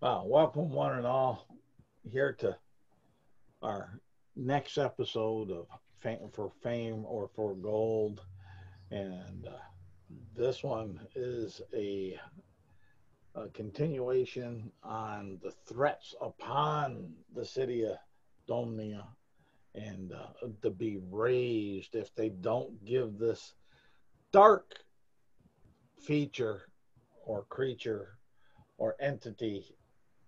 Welcome, one and all, here to our next episode of Fame for Fame or for Gold. And this one is a continuation on the threats upon the city of Domia and to be razed if they don't give this dark feature or creature or entity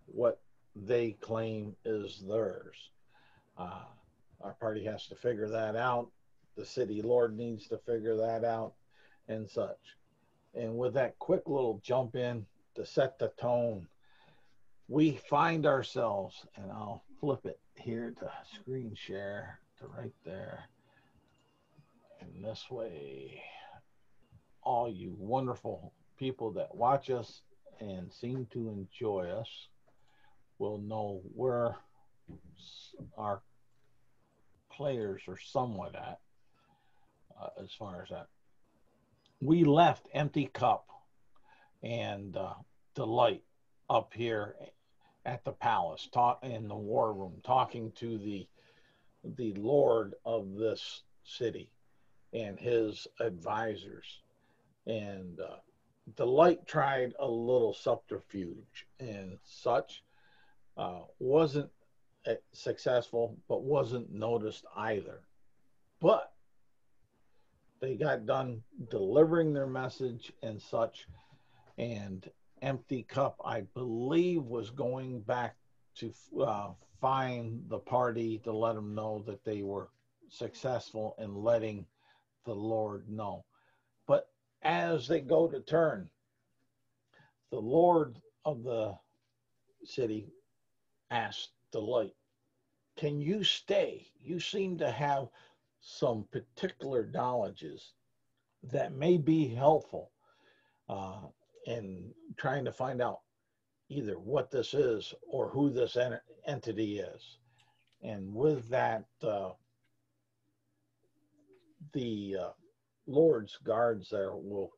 what they claim is theirs. Uh, our party has to figure that out. The city lord needs to figure that out and such. And with that quick little jump in to set the tone, we find ourselves, and I'll flip it here to screen share to right there. And this way, all you wonderful people that watch us and seem to enjoy us will know where our players are somewhat at as far as that. We left Empty Cup and Delight up here at the palace, in the war room, talking to the lord of this city and his advisors. And Delight tried a little subterfuge and such. Wasn't successful, but wasn't noticed either. But they got done delivering their message and such. And Empty Cup, I believe, was going back to find the party to let them know that they were successful in letting the Lord know. But as they go to turn, the Lord of the city asked Delight, "Can you stay? You seem to have some particular knowledges that may be helpful in trying to find out either what this is or who this entity is." And with that, the Lord's guards there will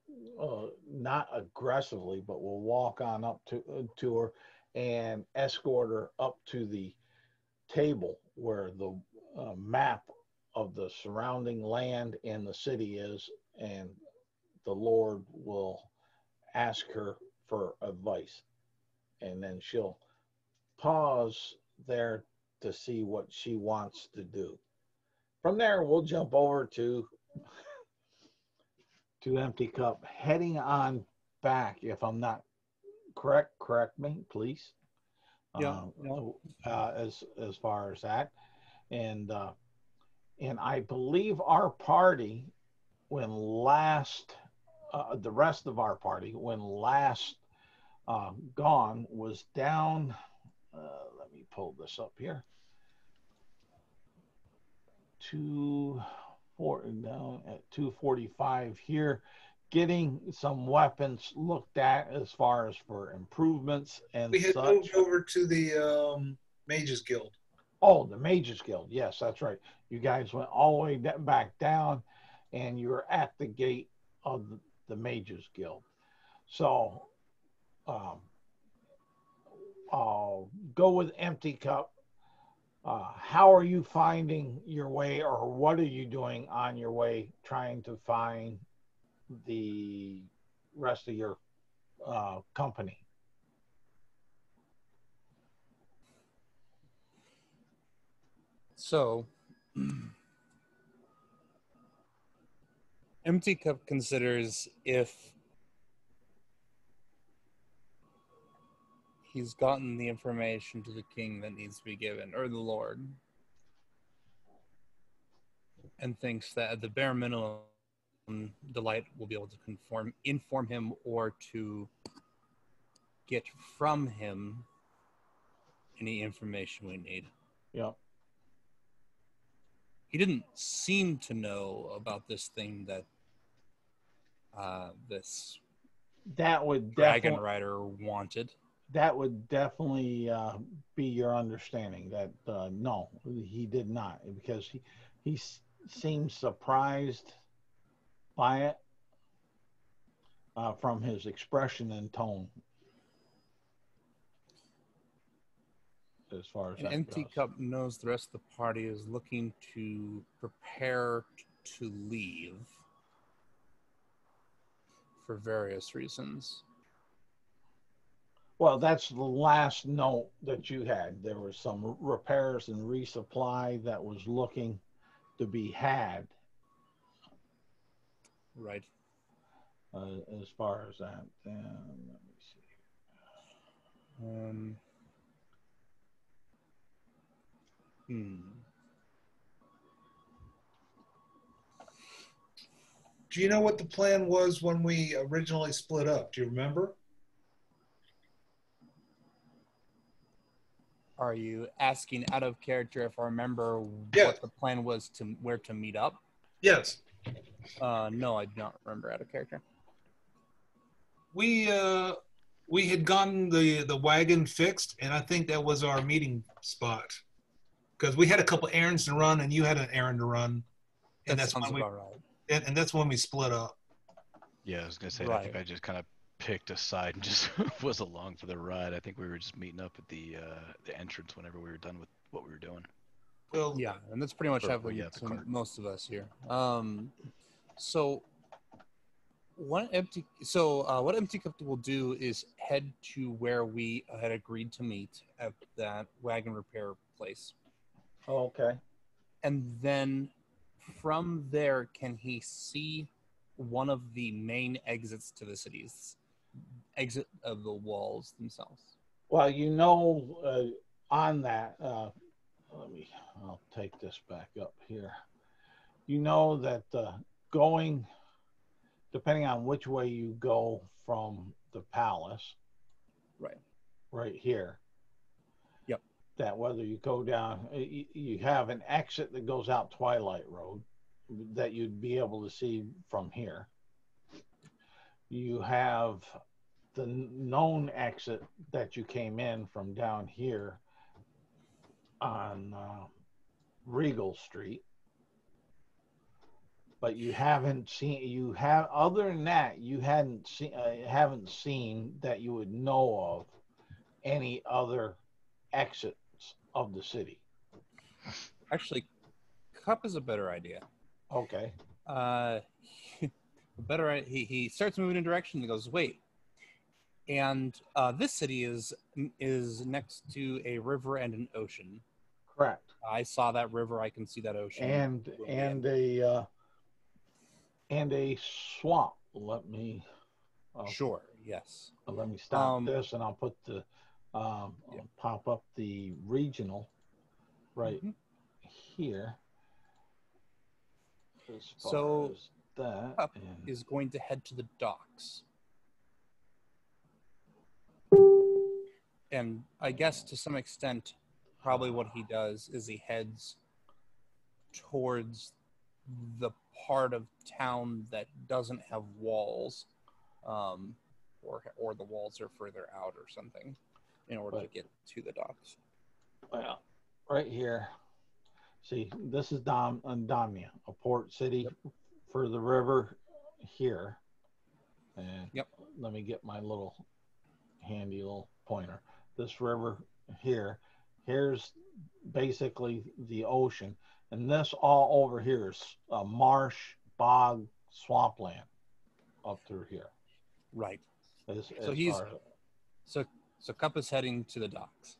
not aggressively, but will walk on up to her and escort her up to the table where the map of the surrounding land and the city is, and the Lord will ask her for advice. And then she'll pause there to see what she wants to do. From there, we'll jump over to Empty Cup, heading on back. If I'm not correct me, please. Yeah. As far as that, and I believe our party, when last the rest of our party, when last gone, was down. Let me pull this up here. Down at 245 here, getting some weapons looked at as far as for improvements and We had such. moved over to the Mages Guild. Oh, the Mages Guild. Yes, that's right. You guys went all the way back down, and you were at the gate of the Mages Guild. So I'll go with Empty Cup. How are you finding your way, or what are you doing on your way trying to find the rest of your company? So, Empty Cup considers if he's gotten the information to the king that needs to be given, or the Lord, and thinks that at the bare minimum, Delight will be able to inform him, or to get from him any information we need. Yep. He didn't seem to know about this thing that this that would dragon rider wanted. That would definitely be your understanding. That no, he did not, because he seemed surprised by it from his expression and tone. as far as An that empty goes. cup knows the rest of the party is looking to prepare to leave for various reasons. Well, that's the last note that you had. There was some repairs and resupply that was looking to be had, Right. as far as that. Let me see. Hmm. Do you know what the plan was when we originally split up? Do you remember? Are you asking out of character if I remember Yeah. what the plan was to where to meet up? Yes. No, I do not remember out of character. We had gotten the wagon fixed, and I think that was our meeting spot. Because we had a couple errands to run, and you had an errand to run, and That that's sounds when about right. and that's when we split up. Yeah, I was gonna say. Right. I think I just kind of picked a side and just was along for the ride. I think we were just meeting up at the entrance whenever we were done with what we were doing. Well, Yeah, and that's pretty much Or- happened yeah, the to cart. most of us here. So what empty cup will do is head to where we had agreed to meet at that wagon repair place, Okay. and then from there, can he see one of the main exits to the cities, exit of the walls themselves? Well, on that, I'll take this back up here. You know that going, depending on which way you go from the palace, right here. Yep. That whether you go down, you have an exit that goes out Twilight Road that you'd be able to see from here. You have the known exit that you came in from down here on Regal Street, but you haven't seen. Other than that, you haven't seen that you would know of any other exits of the city. Actually, cup is a better idea. Okay. He starts moving in a direction and goes, wait. And this city is next to a river and an ocean. Correct. I saw that river. I can see that ocean. And a swamp. Let me. Sure. Yes. Let me stop this, and I'll put the. I'll pop up the regional right here. So as that Pup is going to head to the docks. And I guess to some extent, probably what he does is he heads towards the part of town that doesn't have walls, or the walls are further out or something, in order to get to the docks. Well, right here. See, this is Domia, a port city for the river here. And let me get my little handy little pointer. This river here, here's basically the ocean. And this all over here is a marsh, bog, swampland up through here. Right. So Cup is heading to the docks.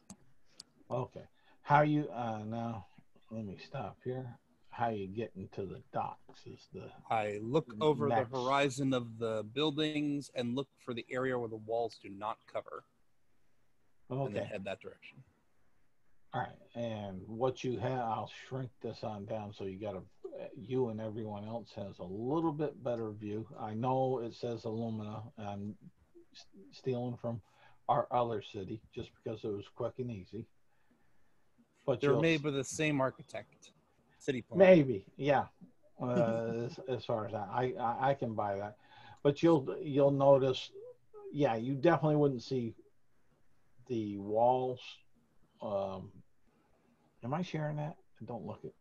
Okay. How you now? Let me stop here. How you get into the docks is I look over the horizon of the buildings and look for the area where the walls do not cover. Okay. And then head that direction. All right. And what you have, I'll shrink this on down so you and everyone else has a little bit better view. I know it says Illumina. I'm stealing from our other city just because it was quick and easy. But they're made by the same architect. City plan. Maybe, yeah. As far as that, I can buy that. But you'll notice, yeah, you definitely wouldn't see the walls. Am I sharing that? Don't look it.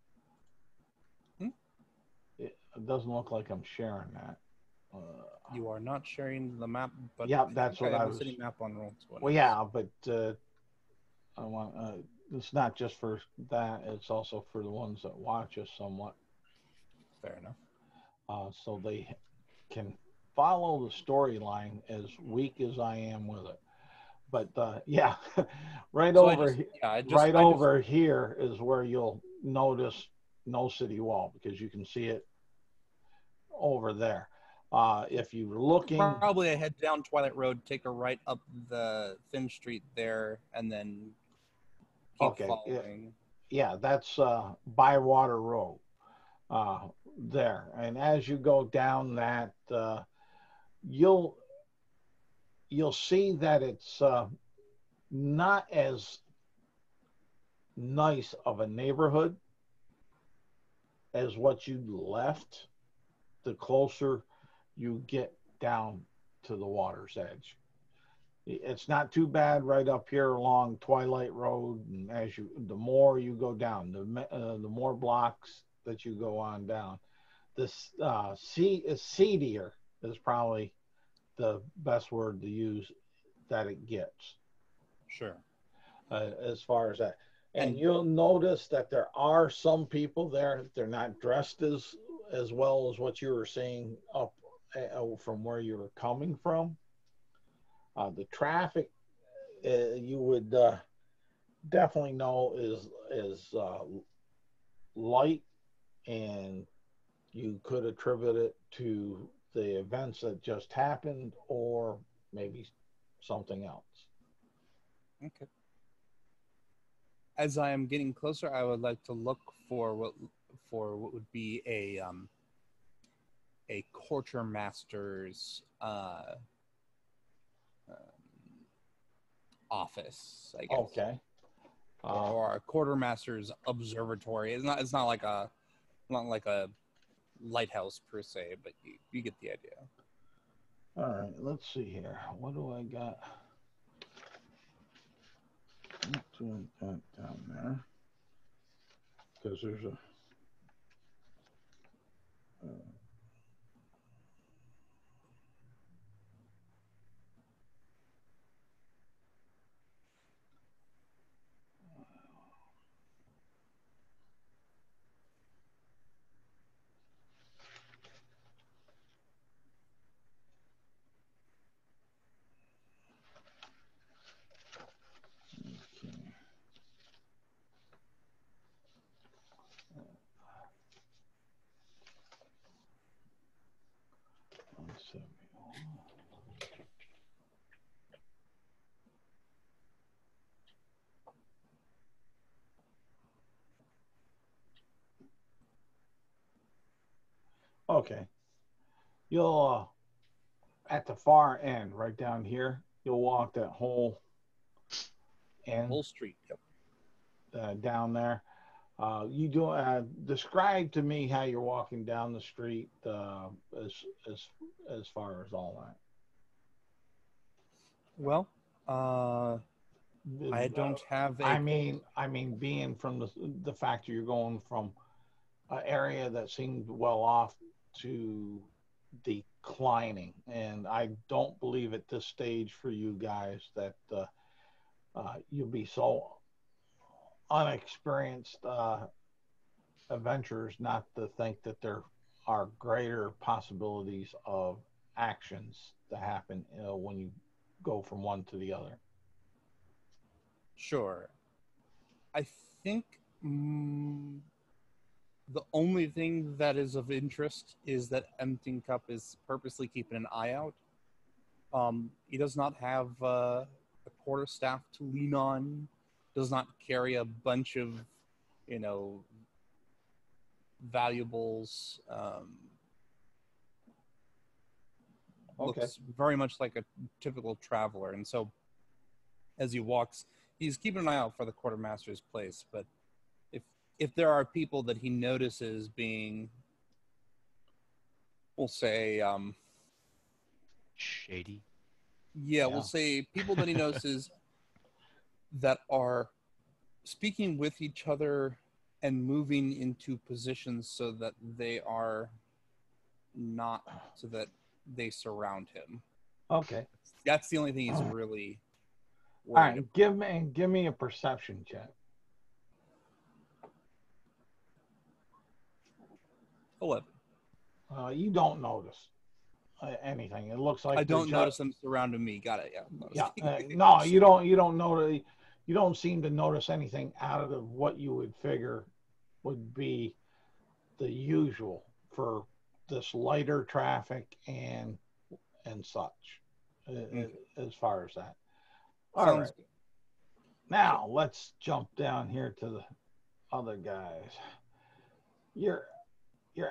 It doesn't look like I'm sharing that. You are not sharing the map, but yeah, that's what I have was. A city map on Roll20. Well, yeah, but I want it's not just for that; it's also for the ones that watch us somewhat, Fair enough. so they can follow the storyline as weak as I am with it. But yeah, right So over right over here is where you'll notice no city wall because you can see it over there. If you're looking, probably I head down Twilight Road, take a right up the Thin Street there, and then keep okay, following. yeah, that's Bywater Road uh, there, and as you go down that, you'll you'll see that it's not as nice of a neighborhood as what you left the closer you get down to the water's edge. It's not too bad right up here along Twilight Road, and as you the more you go down, the more blocks that you go on down, this seedier is probably the best word to use that it gets Sure. as far as that. And you'll notice that there are some people there. They're not dressed as well as what you were seeing up from where you were coming from. The traffic, you would definitely know is light, and you could attribute it to the events that just happened, or maybe something else. Okay. As I am getting closer, I would like to look for what would be a quartermaster's office, I guess. Okay. Or a quartermaster's observatory. It's not like a lighthouse per se, but you get the idea. All right, let's see here. What do I got? Let's do that down there. Because there's a. Okay. You'll at the far end, right down here, you'll walk that whole end. Whole street. Yep. Down there. You do describe to me how you're walking down the street as far as all that. Well, I don't have a. I mean, being from the fact that you're going from an area that seemed well off to declining, and I don't believe at this stage for you guys that you'll be so unexperienced adventurers not to think that there are greater possibilities of actions to happen when you go from one to the other. Sure. I think the only thing that is of interest is that Emptying Cup is purposely keeping an eye out. He does not have a quarterstaff to lean on, does not carry a bunch of, valuables. Okay. Looks very much like a typical traveler. And so as he walks, he's keeping an eye out for the quartermaster's place. But if there are people that he notices being, we'll say, shady. Yeah, we'll say people that he notices that are speaking with each other and moving into positions so that they surround him. Okay. That's the only thing he's really worried about. All right, give me a perception check. 11. You don't notice anything. It looks like I don't they're notice them surrounding me. Got it. Yeah. I'm noticing. no, you don't. You don't notice. You don't seem to notice anything out of what you would figure would be the usual for this lighter traffic and such. As far as that. All Sounds right. Now let's jump down here to the other guys. You're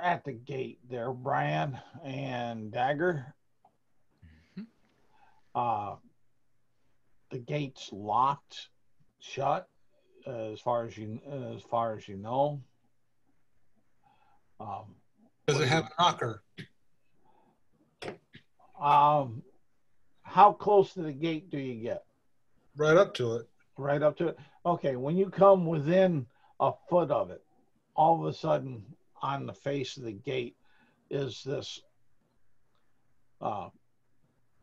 at the gate there, Brian and Dagger. The gate's locked shut, as far as you know. Does it have a knocker? How close to the gate do you get? Right up to it. Right up to it. Okay, when you come within a foot of it, all of a sudden on the face of the gate is this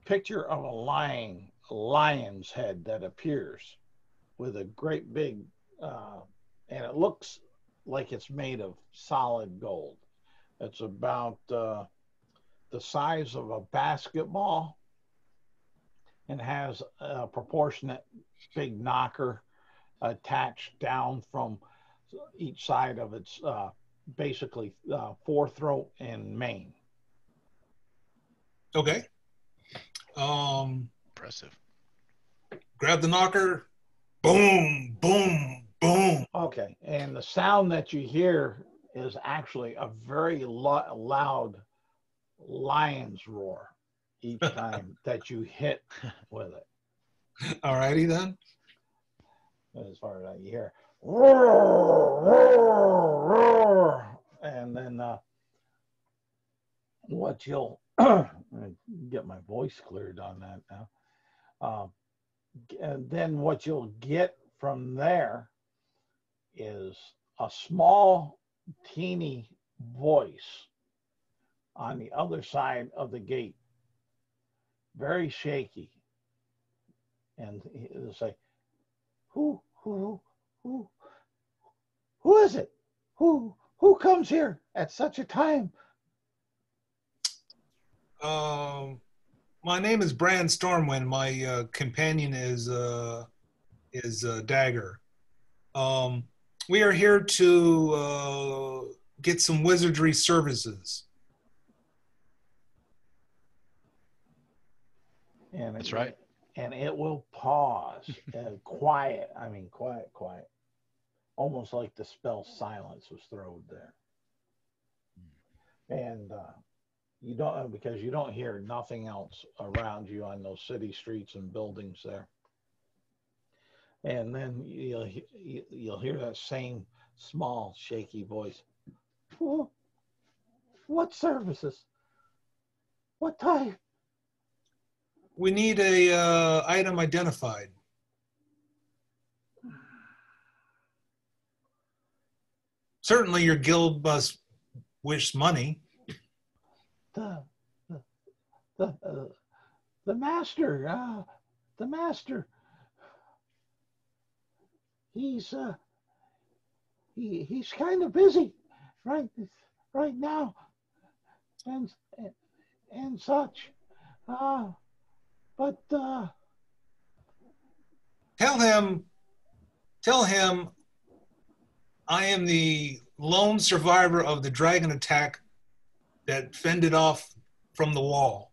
picture of a lion's head that appears with a great big, and it looks like it's made of solid gold. It's about the size of a basketball and has a proportionate big knocker attached down from each side of its basically forethroat and mane. Okay. Impressive. Grab the knocker. Boom, boom, boom. Okay, and the sound that you hear is actually a very loud lion's roar each time that you hit with it. All righty then. As far as you hear, roar, roar, roar. And then what you'll get my voice cleared on that now. And then what you'll get from there is a small, teeny voice on the other side of the gate, very shaky, and it'll say, "Who is it? Who comes here at such a time?" My name is Bran Stormwind. My companion is Dagger. We are here to get some wizardry services. And That's right. And it will pause, quiet. I mean, quiet. Almost like the spell silence was thrown there. And you don't, because you don't hear nothing else around you on those city streets and buildings there. And then you'll hear that same small, shaky voice. What services? What type? We need a item identified. Certainly, your guild must wish money. The master. The master. He's kind of busy right now, and such. But Tell him I am the lone survivor of the dragon attack that fended off from the wall.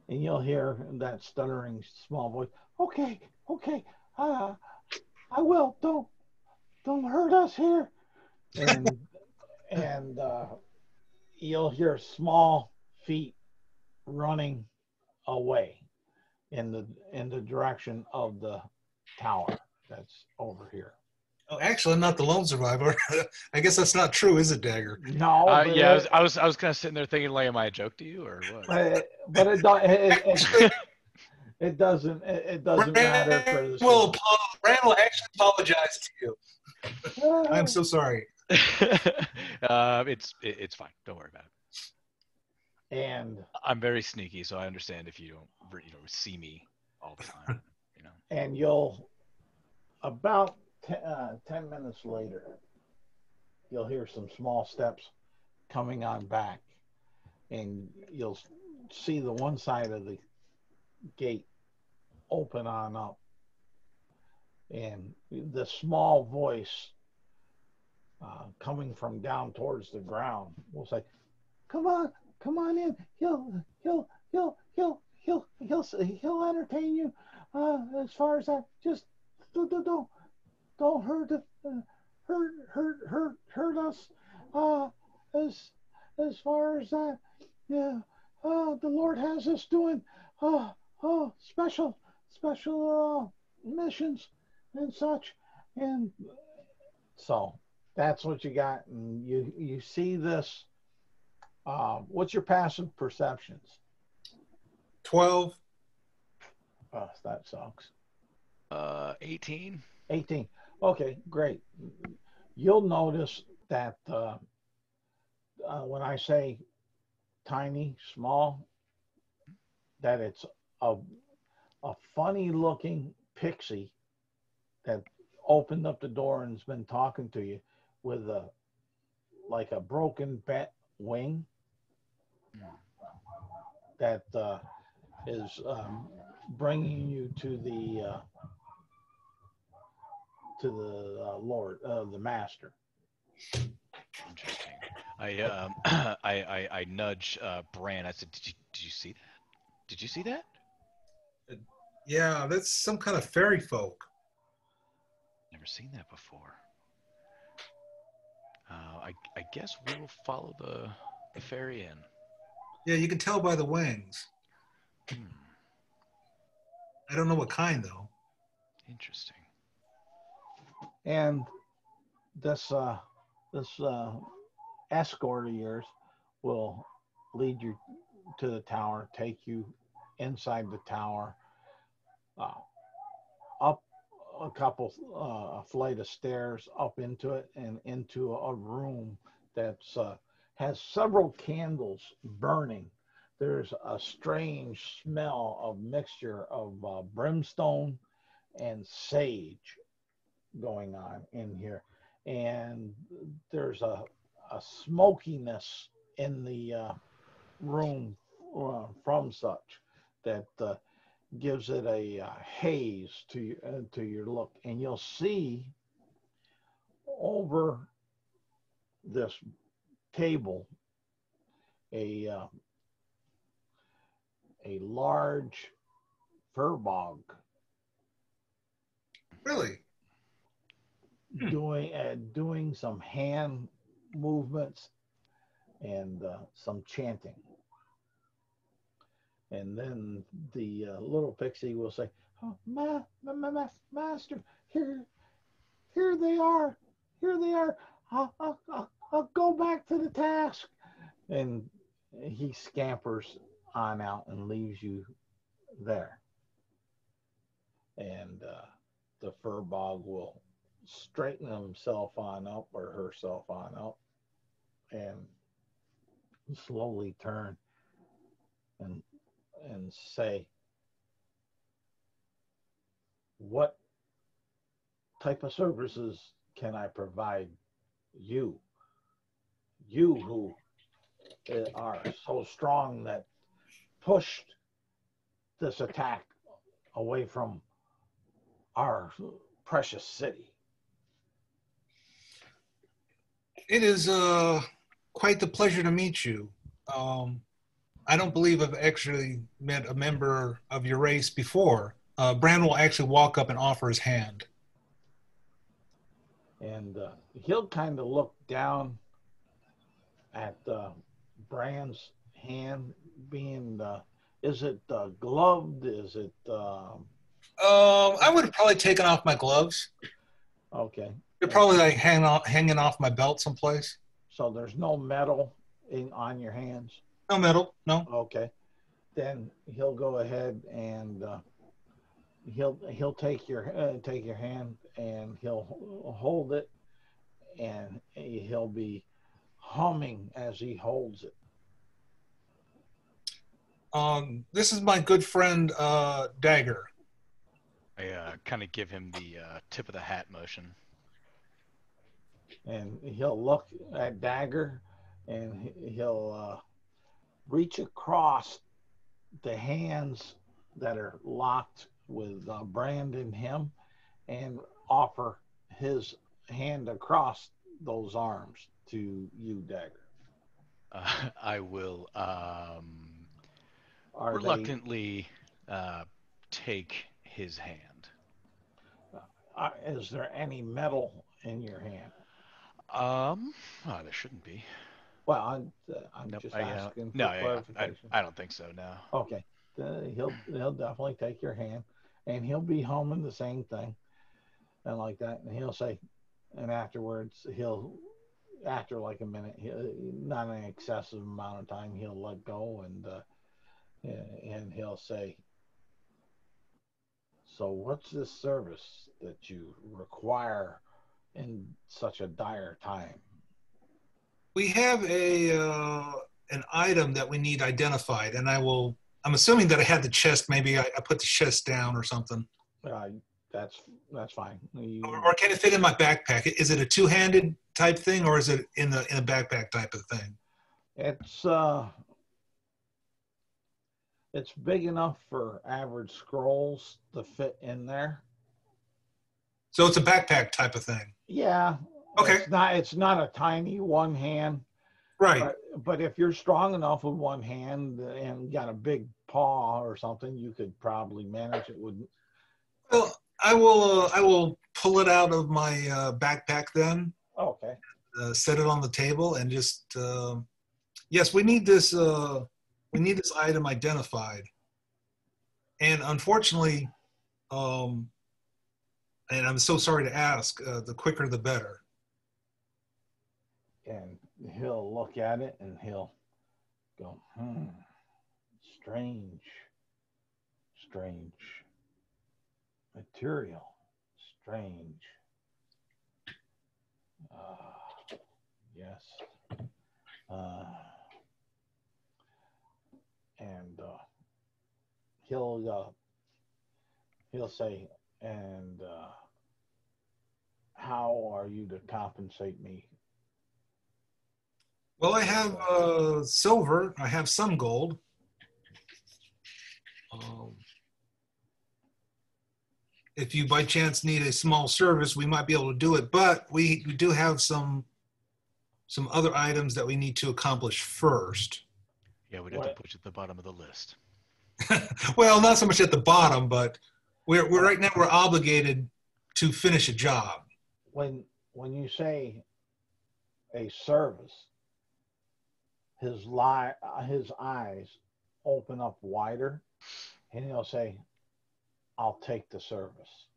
And you'll hear that stuttering small voice. Okay. I will. Don't hurt us here. And you'll hear small feet running away in the direction of the tower that's over here. Oh, actually, I'm not the lone survivor. I guess that's not true, is it, Dagger? No. Yeah, I was kind of sitting there thinking, like, am I a joke to you or what? But it doesn't matter for the Bran will actually apologize to you. I'm so sorry. It's fine. Don't worry about it. And I'm very sneaky, so I understand if you don't see me all the time. And you'll about 10 minutes later, you'll hear some small steps coming on back, and you'll see the one side of the gate open on up, and the small voice coming from down towards the ground will say, come on in. He'll entertain you. As far as that, just don't hurt us. As far as that, yeah. The Lord has us doing special missions and such, and so that's what you got. And you see this. What's your passive perceptions? 12. Oh, that sucks. 18. 18. Okay, great. You'll notice that when I say tiny, small, that it's a funny looking pixie that opened up the door and has been talking to you with like a broken bat wing that is bringing you to the Lord, the Master. Interesting. I nudge Bran. I said, "Did you see that? Did you see that?" Yeah, that's some kind of fairy folk. Never seen that before. I guess we will follow the fairy in. Yeah, you can tell by the wings. I don't know what kind though. Interesting. And this escort of yours will lead you to the tower, take you inside the tower, up a flight of stairs up into it, and into a room that's has several candles burning. There's a strange smell of mixture of brimstone and sage going on in here, and there's a smokiness in the room from such that gives it a haze to your look. And you'll see over this table a large fur bog Really? doing some hand movements and some chanting. And then the little pixie will say, "Oh, master, here they are. Here they are. I'll go back to the task." And he scampers on out and leaves you there. And the fur bog will straighten himself on up, or herself on up, and slowly turn and say, "What type of services can I provide you? You who are so strong that pushed this attack away from our precious city." It is quite the pleasure to meet you. I don't believe I've actually met a member of your race before. Bran will actually walk up and offer his hand. And he'll kind of look down at Bran's hand, being is it gloved? Is it I would have probably taken off my gloves. okay? They're probably like hanging off my belt someplace. So there's no metal on your hands? No metal, no. Okay. Then he'll go ahead and he'll take your hand, and he'll hold it, and he'll be humming as he holds it. This is my good friend Dagger. I kind of give him the tip of the hat motion. and he'll look at Dagger, and he'll reach across the hands that are locked with Brand and him, and offer his hand across those arms to you, Dagger. I will Are they? reluctantly take his hand. Is there any metal in your hand? Oh, there shouldn't be. Well, I'm Nope. just I asking no, for yeah, clarification. I don't think so. No. Okay, he'll definitely take your hand, and he'll be humming the same thing and like that, and he'll say, and afterwards he'll, after like a minute, not an excessive amount of time, he'll let go, and he'll say, "So what's this service that you require in such a dire time?" We have a an item that we need identified, and I'm assuming that I had the chest. Maybe I put the chest down or something. Uh, that's fine. Or can it fit in my backpack? Is it a two-handed type thing, or is it in the backpack type of thing? It's it's big enough for average scrolls to fit in there. So it's a backpack type of thing. Yeah. Okay. It's not a tiny one hand. Right. But if you're strong enough with one hand and got a big paw or something, you could probably manage it with. Well, I will pull it out of my backpack then. Okay. Set it on the table and just yes, we need this item identified. And unfortunately, and I'm so sorry to ask, the quicker the better. And he'll look at it and he'll go, strange, strange material, strange. Yes. And he'll say, and how are you to compensate me? Well, I have silver. I have some gold. If you by chance need a small service, we might be able to do it. But we do have some other items that we need to accomplish first. Yeah, we'd have to put you at the bottom of the list. Well, not so much at the bottom, but we're right now we're obligated to finish a job. When you say a service, his eyes open up wider, and he'll say, "I'll take the service."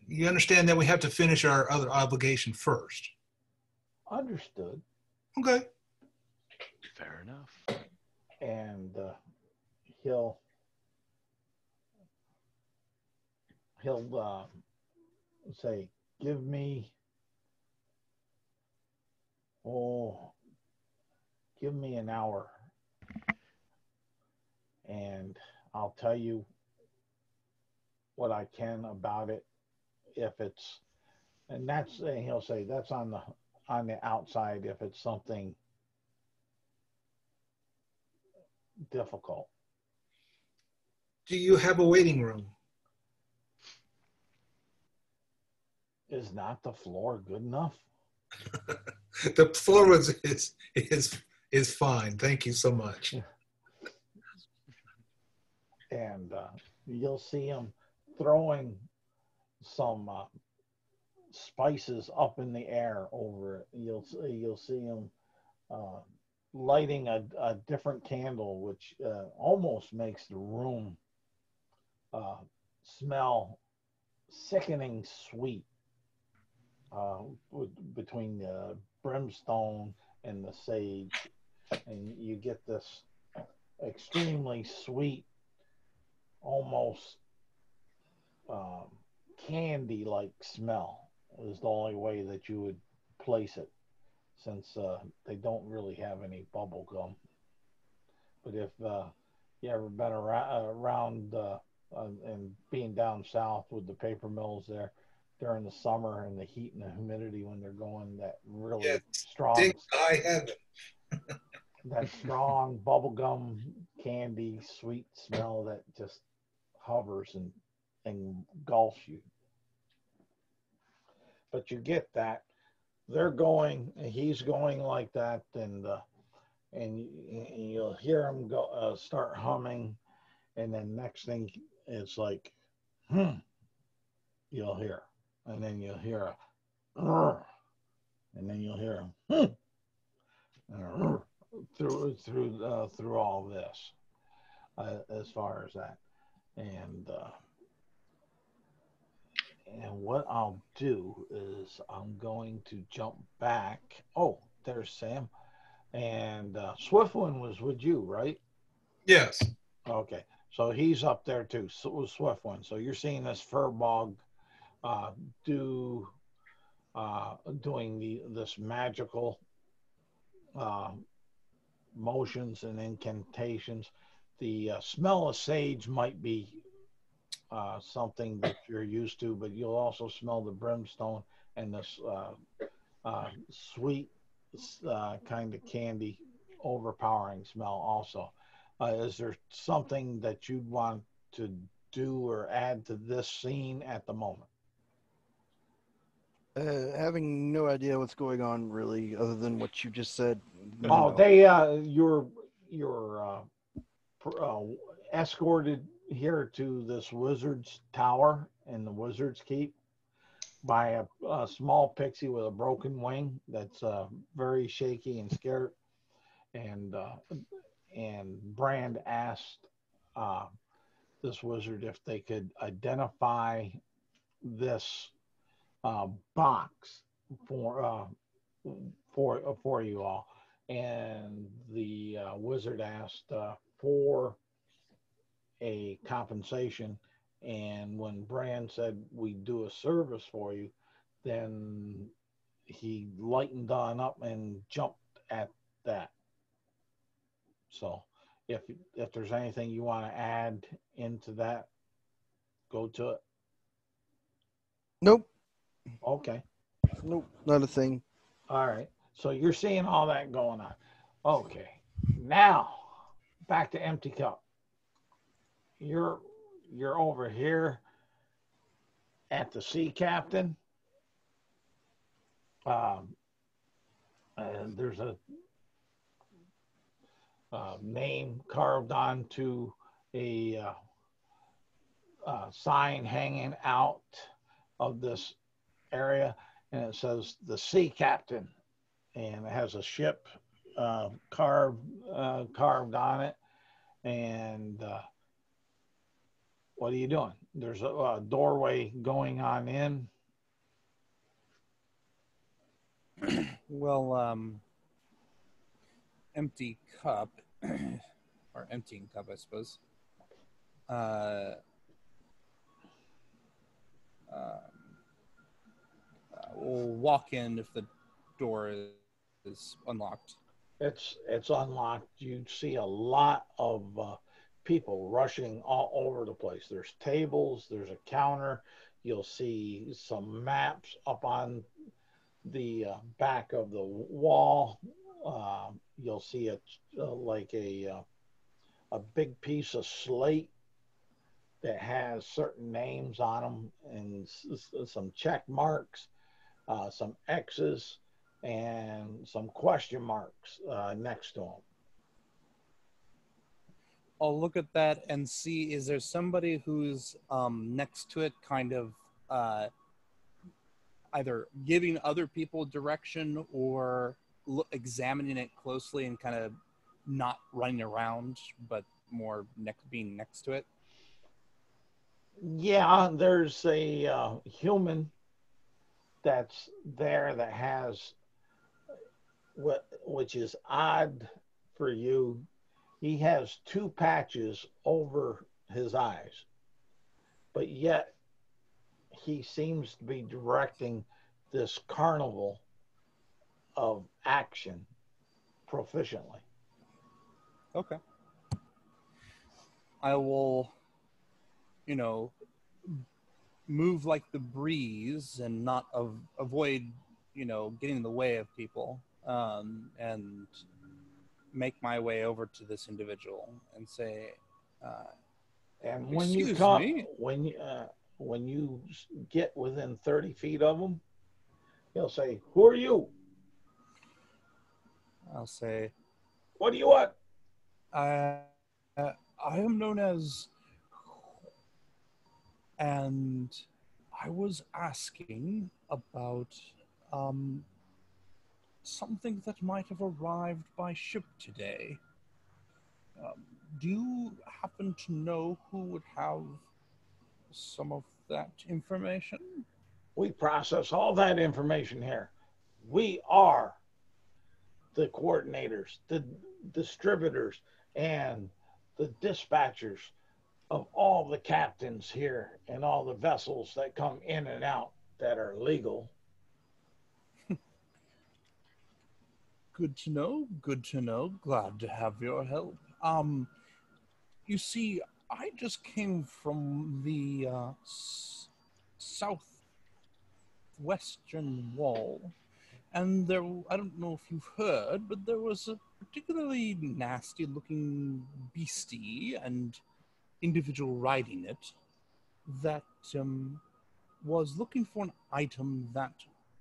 You understand that we have to finish our other obligation first. Understood. Okay. Fair enough. And he'll say, "Give me, give me an hour, and I'll tell you what I can about it. If it's, and he'll say that's on the outside. If it's something difficult." Do you have a waiting room? Is not the floor good enough? The floor is fine. Thank you so much. And you'll see him throwing some spices up in the air over it. You'll see him lighting a different candle, which almost makes the room smell sickening sweet, between the brimstone and the sage, and you get this extremely sweet, almost candy-like smell. Is the only way that you would place it, since they don't really have any bubble gum. But if you ever been around and being down south with the paper mills there, during the summer and the heat and the humidity when they're going that really Yeah, strong, dig high heaven. that strong bubblegum candy sweet smell that just hovers and engulfs you. But you get that they're going, he's going like that, and you'll hear him go start humming, and then next thing it's like, you'll hear, and then you'll hear a, and then you'll hear him through all this, as far as that, and what I'll do is I'm going to jump back. Oh, there's Sam. And Swiftwind was with you, right? Yes. Okay. So he's up there too. So was Swiftwind. So you're seeing this Furbog do doing this magical motions and incantations. The smell of sage might be something that you're used to, but you'll also smell the brimstone and this sweet kind of candy overpowering smell also. Is there something that you'd want to do or add to this scene at the moment? Having no idea what's going on really, other than what you just said. Oh, they you're escorted here to this wizard's tower in the wizard's keep by a small pixie with a broken wing that's very shaky and scared. And Brand asked this wizard if they could identify this box for you all. And the wizard asked for a compensation. And when Brand said we'd do a service for you, then he lightened on up and jumped at that. So if there's anything you want to add into that, go to it. Nope. Okay. Nope. Not a thing. All right. So you're seeing all that going on. Okay. Now back to Empty Cup. You're over here at the sea captain. And there's a name carved onto a sign hanging out of this area, and it says the sea captain, and it has a ship carved on it. And what are you doing? There's a doorway going on in. Well, empty cup, or emptying cup, I suppose. We'll walk in if the door is unlocked. It's unlocked. You see a lot of people rushing all over the place. There's tables. There's a counter. You'll see some maps up on the back of the wall. You'll see like a big piece of slate that has certain names on them and some check marks, some X's, and some question marks next to them. I'll look at that and see, is there somebody who's next to it kind of either giving other people direction or examining it closely and kind of not running around, but more being next to it? Yeah, there's a human that's there that has which is odd for you. He has two patches over his eyes, but yet he seems to be directing this carnival of action proficiently. Okay. I will, move like the breeze and not avoid, getting in the way of people, and make my way over to this individual and say, And when excuse you me. when you get within 30 feet of him, he'll say, "Who are you? I'll say, What do you want?" I am known as, and I was asking about something that might have arrived by ship today. Do you happen to know who would have some of that information? We process all that information here. We are the coordinators, the distributors, and the dispatchers of all the captains here and all the vessels that come in and out that are legal. Good to know. Good to know. Glad to have your help. You see, I just came from the southwestern wall, and there, I don't know if you've heard, but there was a particularly nasty-looking beastie and individual riding it that was looking for an item that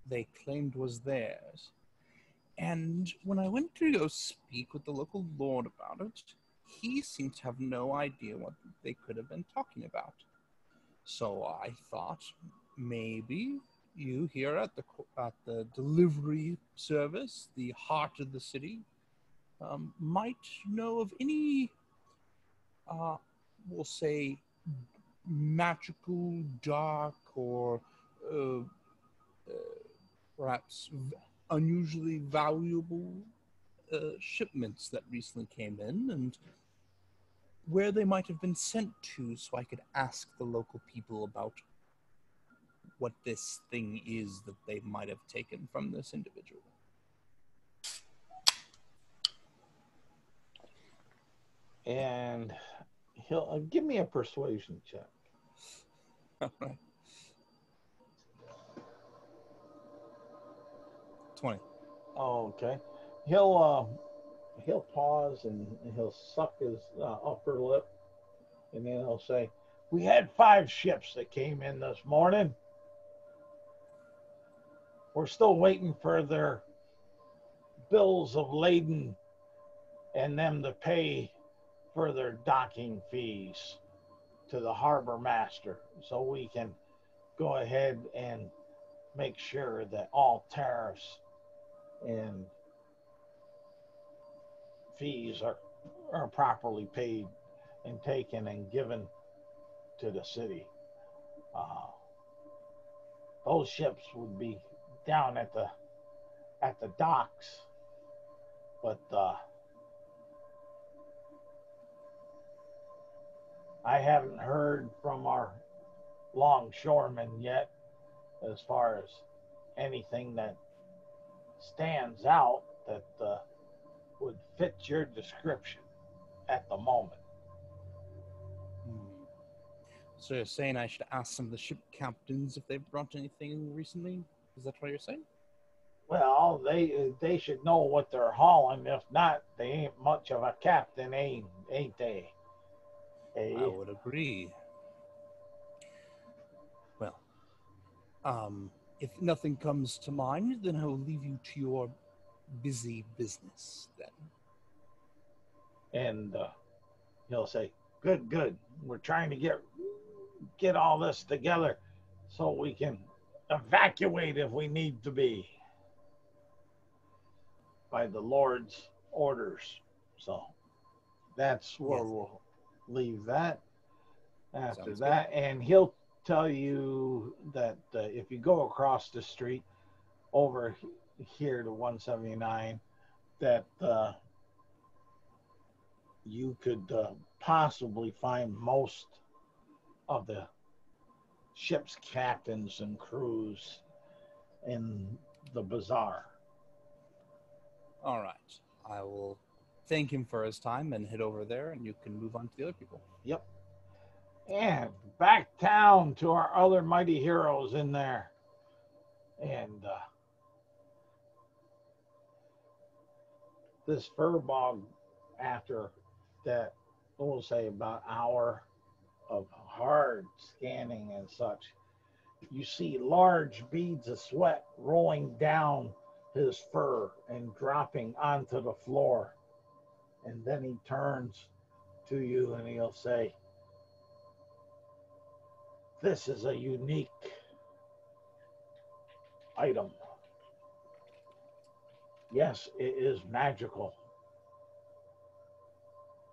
they claimed was theirs. And when I went to go speak with the local lord about it, he seemed to have no idea what they could have been talking about. So I thought maybe you here at the delivery service, the heart of the city, might know of any, we'll say, magical, dark, or perhaps unusually valuable shipments that recently came in, and where they might have been sent to, so I could ask the local people about what this thing is that they might have taken from this individual. And he'll give me a persuasion check. All right. 20. Oh, okay. He'll pause and he'll suck his upper lip, and then he'll say, "We had 5 ships that came in this morning. We're still waiting for their bills of lading and them to pay for their docking fees to the harbor master, so we can go ahead and make sure that all tariffs and fees are properly paid and taken and given to the city. Those ships would be down at the docks, but I haven't heard from our longshoremen yet as far as anything that stands out that would fit your description at the moment." So you're saying I should ask some of the ship captains if they've brought anything recently? Is that what you're saying? Well, they should know what they're hauling. If not, they ain't much of a captain, ain't they? Hey. I would agree. Well, if nothing comes to mind, then I will leave you to your busy business then. And he'll say, Good. We're trying to get all this together so we can evacuate if we need to be by the Lord's orders." So that's where we'll leave that after Sounds that. good. And he'll tell you that if you go across the street over here to 179, that you could possibly find most of the ship's captains and crews in the bazaar. All right. I will thank him for his time and head over there, and you can move on to the other people. Yep. And back down to our other mighty heroes in there. And this furbog, after that, we'll say about an hour of hard scanning and such, you see large beads of sweat rolling down his fur and dropping onto the floor. And then he turns to you and he'll say, "This is a unique item. Yes, it is magical,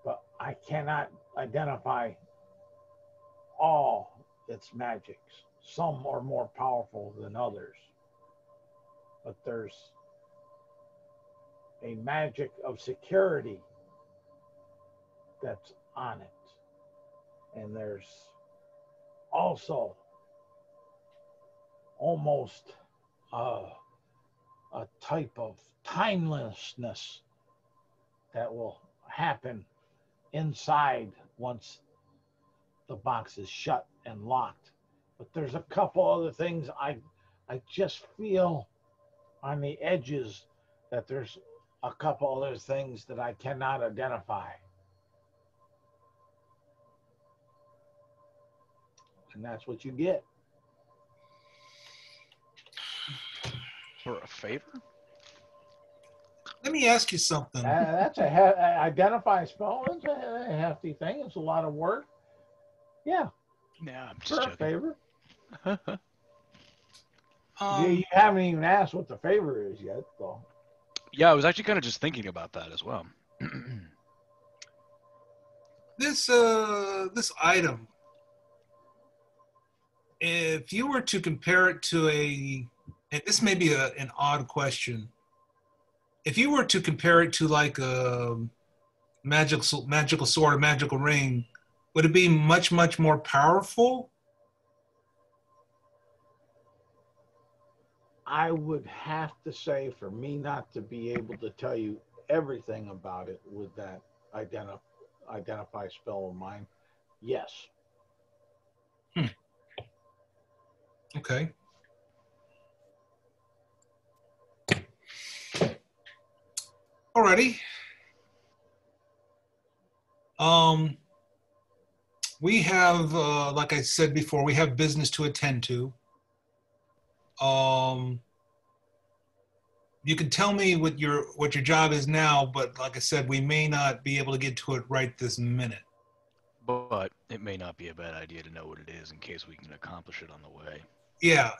but I cannot identify all its magics. Some are more powerful than others, but there's a magic of security that's on it. And there's also almost a type of timelessness that will happen inside once the box is shut and locked. But there's a couple other things I just feel on the edges that there's a couple other things that I cannot identify." And that's what you get. For a favor? Let me ask you something. That's a identify spell. It's a hefty thing. It's a lot of work. Yeah, Yeah, I'm for just a joking. favor. You haven't even asked what the favor is yet, though. Yeah, I was actually kind of just thinking about that as well. This item, if you were to compare it to and this may be an odd question, if you were to compare it to like a magical sword or magical ring, would it be much more powerful? I would have to say, for me not to be able to tell you everything about it with that identify spell of mine, yes. Okay. Alrighty. We have, like I said before, we have business to attend to. You can tell me what your job is now, but like I said, we may not be able to get to it right this minute. But it may not be a bad idea to know what it is in case we can accomplish it on the way. Yeah.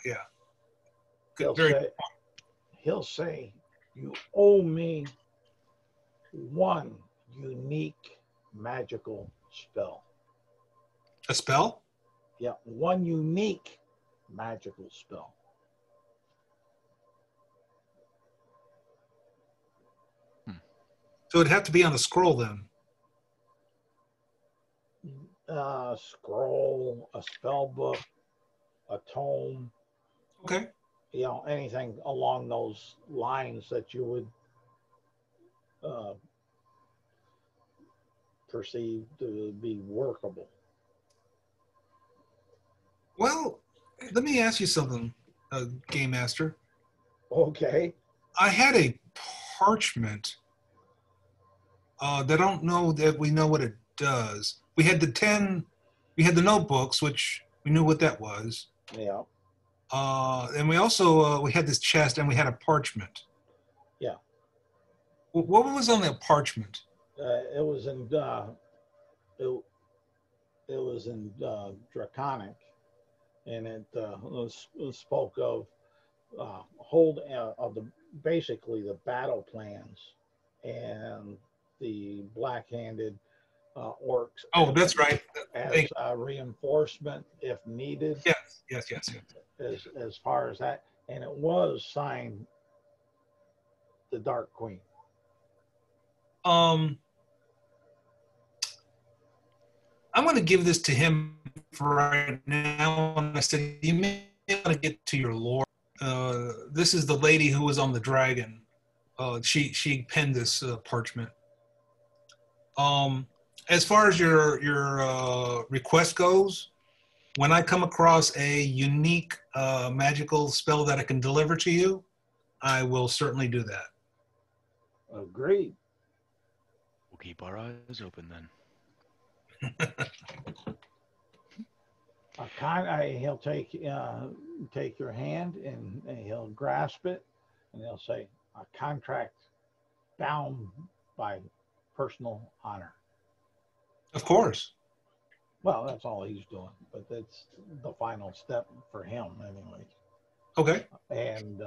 He'll say, "You owe me one unique magical spell." A spell? Yeah, one unique magical spell. So it'd have to be on a scroll then. Scroll, a spell book, a tome. Okay. You know, anything along those lines that you would perceive to be workable. Well, let me ask you something, Game Master. Okay. I had a parchment that I don't know that we know what it does. We had the notebooks, which we knew what that was. Yeah. And we also, we had this chest and we had a parchment. Yeah. What was on that parchment? It was in Draconic, and it spoke of basically the battle plans and the black-handed orcs. Oh, that's right. As reinforcement if needed. Yes. As far as that, and it was signed the Dark Queen. I'm going to give this to him for right now. And I said, you may want to get to your lore. This is the lady who was on the dragon. She penned this parchment. And as far as your request goes, when I come across a unique magical spell that I can deliver to you, I will certainly do that. Agreed. We'll keep our eyes open then. He'll take your hand and he'll grasp it, and he'll say, "A contract bound by personal honor." Of course. Well, that's all he's doing, but that's the final step for him, anyway. Okay. And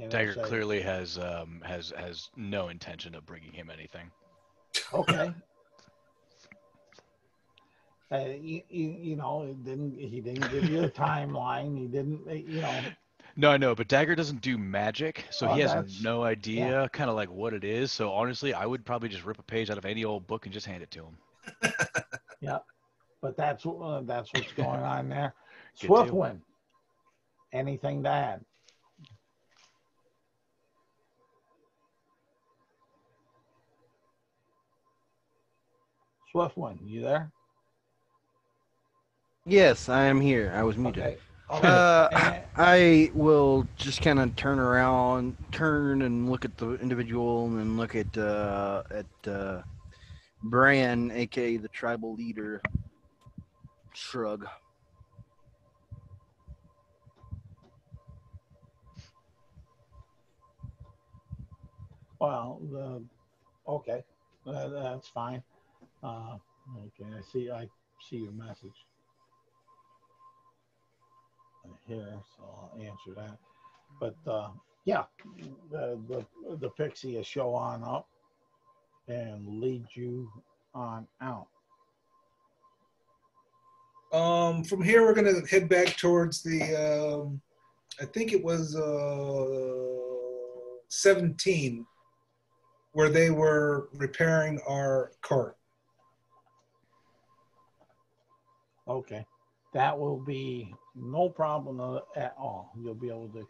Dagger clearly has no intention of bringing him anything. Okay. You know, he didn't give you a timeline. He didn't, you know. No, I know, but Dagger doesn't do magic, so he has that's- no idea yeah. kind of like what it is. So honestly, I would probably just rip a page out of any old book and just hand it to him. Yeah, but that's what's going on there. Good Swiftwind, anything to add? Swiftwind, you there? Yes, I am here. I was muted. Okay. I will just kind of turn and look at the individual, and then look at Bran, aka the tribal leader. Shrug. Well, okay, that's fine. Okay, I see your message here, so I'll answer that. But yeah, the pixie will show on up and lead you on out. From here, we're going to head back towards the, I think it was 17, where they were repairing our cart. Okay, that will be no problem at all. You'll be able to.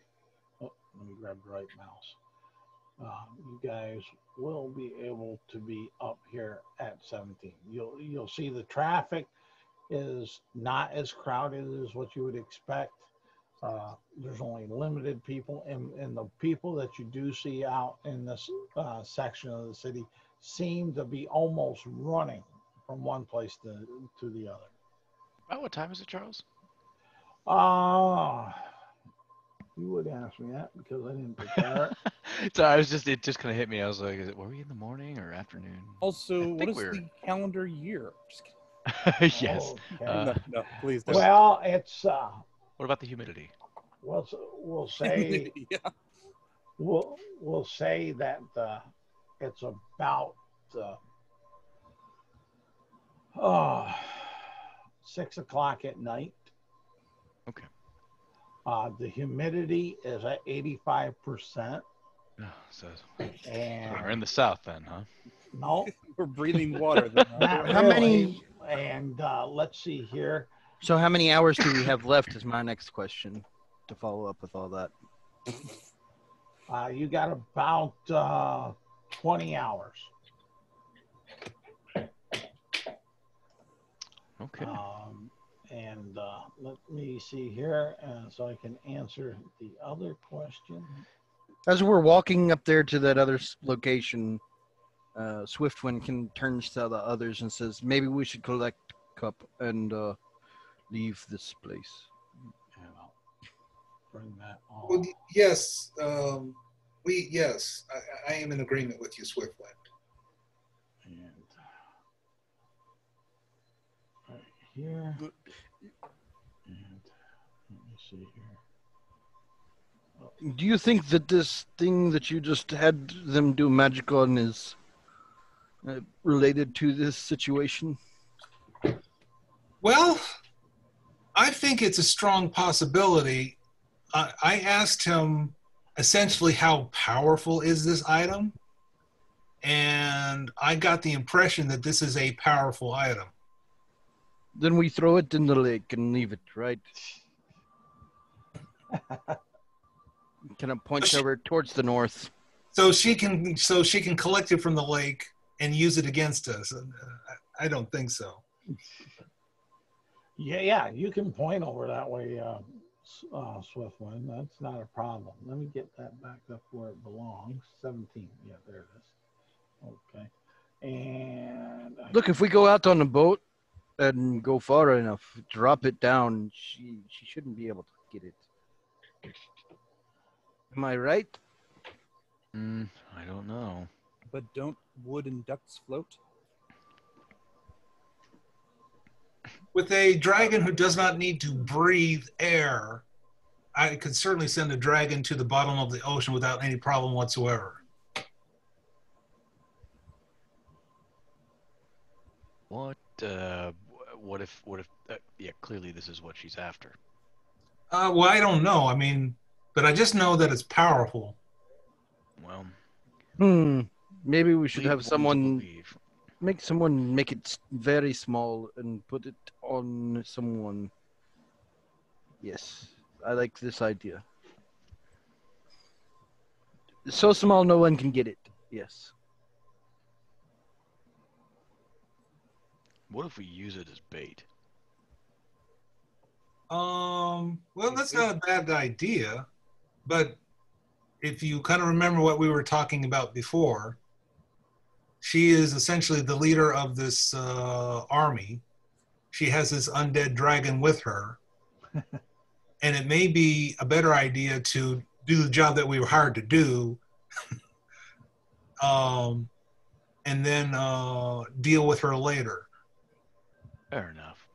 Oh, let me grab the right mouse. You guys will be able to be up here at 17. You'll see the traffic is not as crowded as what you would expect. There's only limited people, and the people that you do see out in this section of the city seem to be almost running from one place to the other. Oh, what time is it, Charles? You would ask me that because I didn't prepare it. So it just kind of hit me. I was like, were we in the morning or afternoon? Also, what is the calendar year? Just kidding. Yes. Okay. No, please don't. Well, it's What about the humidity? we'll say Yeah. we'll say that it's about 6 o'clock at night. Okay. The humidity is at 85%. Oh, so And we're in the south then, huh? no, We're breathing water. not How really. many- And let's see here. So how many hours do we have left is my next question to follow up with all that. You got about 20 hours. Okay. And let me see here, so I can answer the other question. As we're walking up there to that other location, Swiftwind turns to the others and says, "Maybe we should collect Cup and leave this place." And I'll bring that on. Well, yes, yes, I am in agreement with you, Swiftwind. And right here. And let me see here. Do you think that this thing that you just had them do magic on is related to this situation? Well, I think it's a strong possibility. I asked him essentially how powerful is this item, and I got the impression that this is a powerful item. Then we throw it in the lake and leave it, right? Kind of points over towards the north. So she can collect it from the lake and use it against us. I don't think so. Yeah, you can point over that way, Swiftwind. That's not a problem. Let me get that back up where it belongs. 17. Yeah, there it is. Okay. And Look, if we go out on the boat and go far enough, drop it down, she shouldn't be able to get it. Am I right? I don't know. But don't wooden ducks float? With a dragon who does not need to breathe air, I could certainly send a dragon to the bottom of the ocean without any problem whatsoever. What if yeah, clearly this is what she's after. Well, I don't know. I mean, but I just know that it's powerful. Well, Maybe we should lead have one to someone believe. make it very small and put it on someone. Yes, I like this idea. So small no one can get it. Yes. What if we use it as bait? Well, that's not a bad idea, but if you kind of remember what we were talking about before, she is essentially the leader of this army. She has this undead dragon with her, and it may be a better idea to do the job that we were hired to do, and then deal with her later. Fair enough.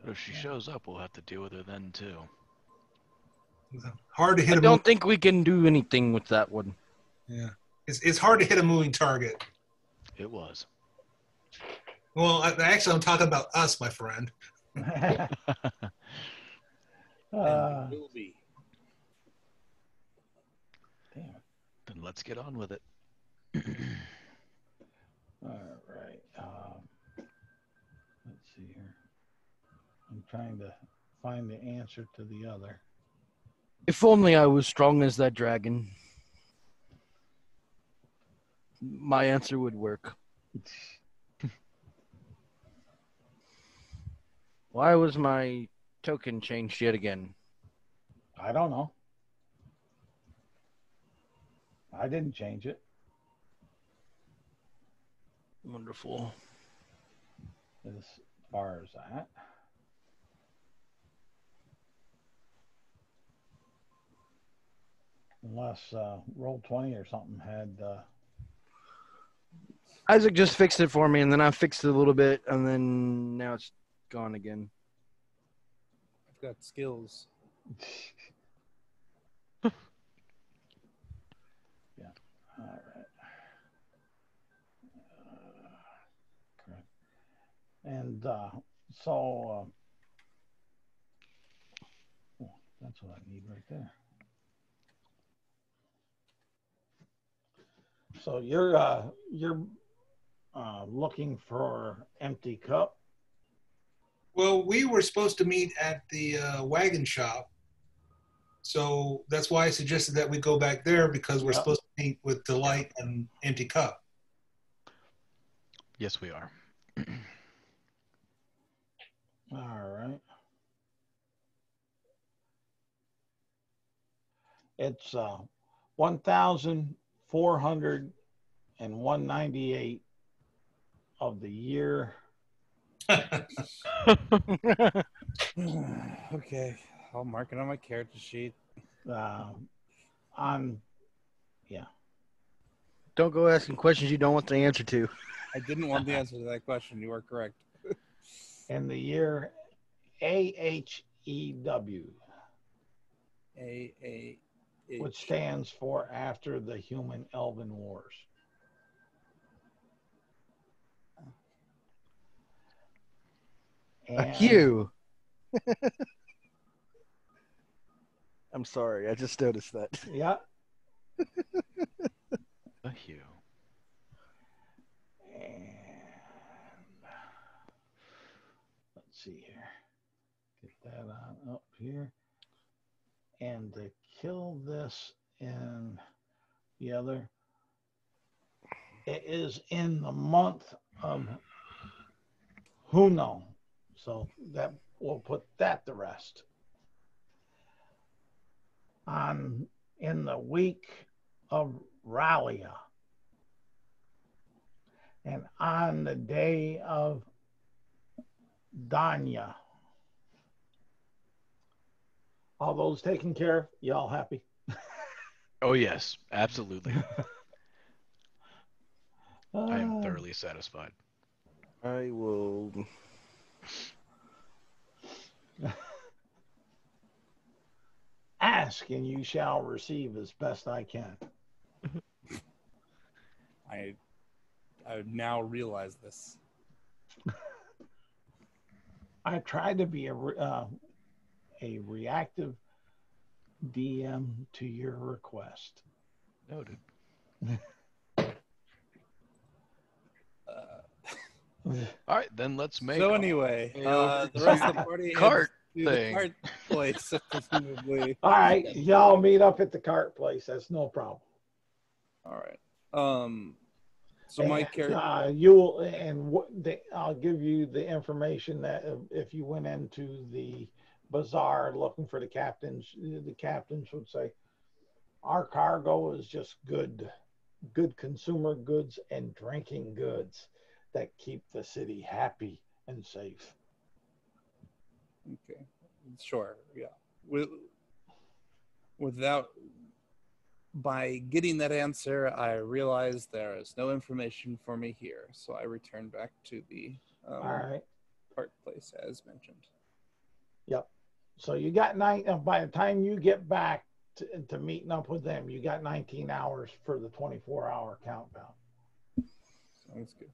But if she shows up, we'll have to deal with her then too. Hard to hit. I don't think we can do anything with that one. Yeah, it's hard to hit a moving target. It was. Well, actually, I'm talking about us, my friend. And will be. damn it. Then let's get on with it. All right. Let's see here. I'm trying to find the answer to the other. If only I was strong as that dragon. My answer would work. Why was my token changed yet again? I don't know. I didn't change it. Wonderful. As far as that. Unless Roll20 or something had. Isaac just fixed it for me, and then I fixed it a little bit, and then now it's gone again. I've got skills. Yeah. All right. Correct. And so that's what I need right there. So you're looking for empty cup. Well, we were supposed to meet at the wagon shop, so that's why I suggested that we go back there because we're supposed to meet with Delight and Empty Cup. Yes, we are. All right. It's 1,498 of the year. Okay, I'll mark it on my character sheet. Yeah. Don't go asking questions you don't want the answer to. I didn't want the answer to that question. You are correct. In the year AHEW, which stands for After the Human Elven Wars. A Q. I'm sorry, I just noticed that. Yeah. A hue. And let's see here. Get that on up here. And to kill this in the other. It is in the month of Huno. So that we'll put that to rest. In the week of Ralia. And on the day of Danya. All those taken care of? Y'all happy? Oh yes, absolutely. I am thoroughly satisfied. I will. Ask and you shall receive as best I can. I now realize this. I try to be a reactive DM to your request. Noted. All right, then let's make. So anyway, over the rest to of the party cart heads to thing. the cart place, presumably. All right, y'all meet up at the cart place. That's no problem. All right. So my character. I'll give you the information that if you went into the bazaar looking for the captains would say, our cargo is just good consumer goods and drinking goods that keep the city happy and safe. Okay, sure, yeah. By getting that answer, I realized there is no information for me here, so I return back to the All right. cart place as mentioned. Yep. So you got by the time you get back to meeting up with them, you got 19 hours for the 24-hour countdown. Sounds good.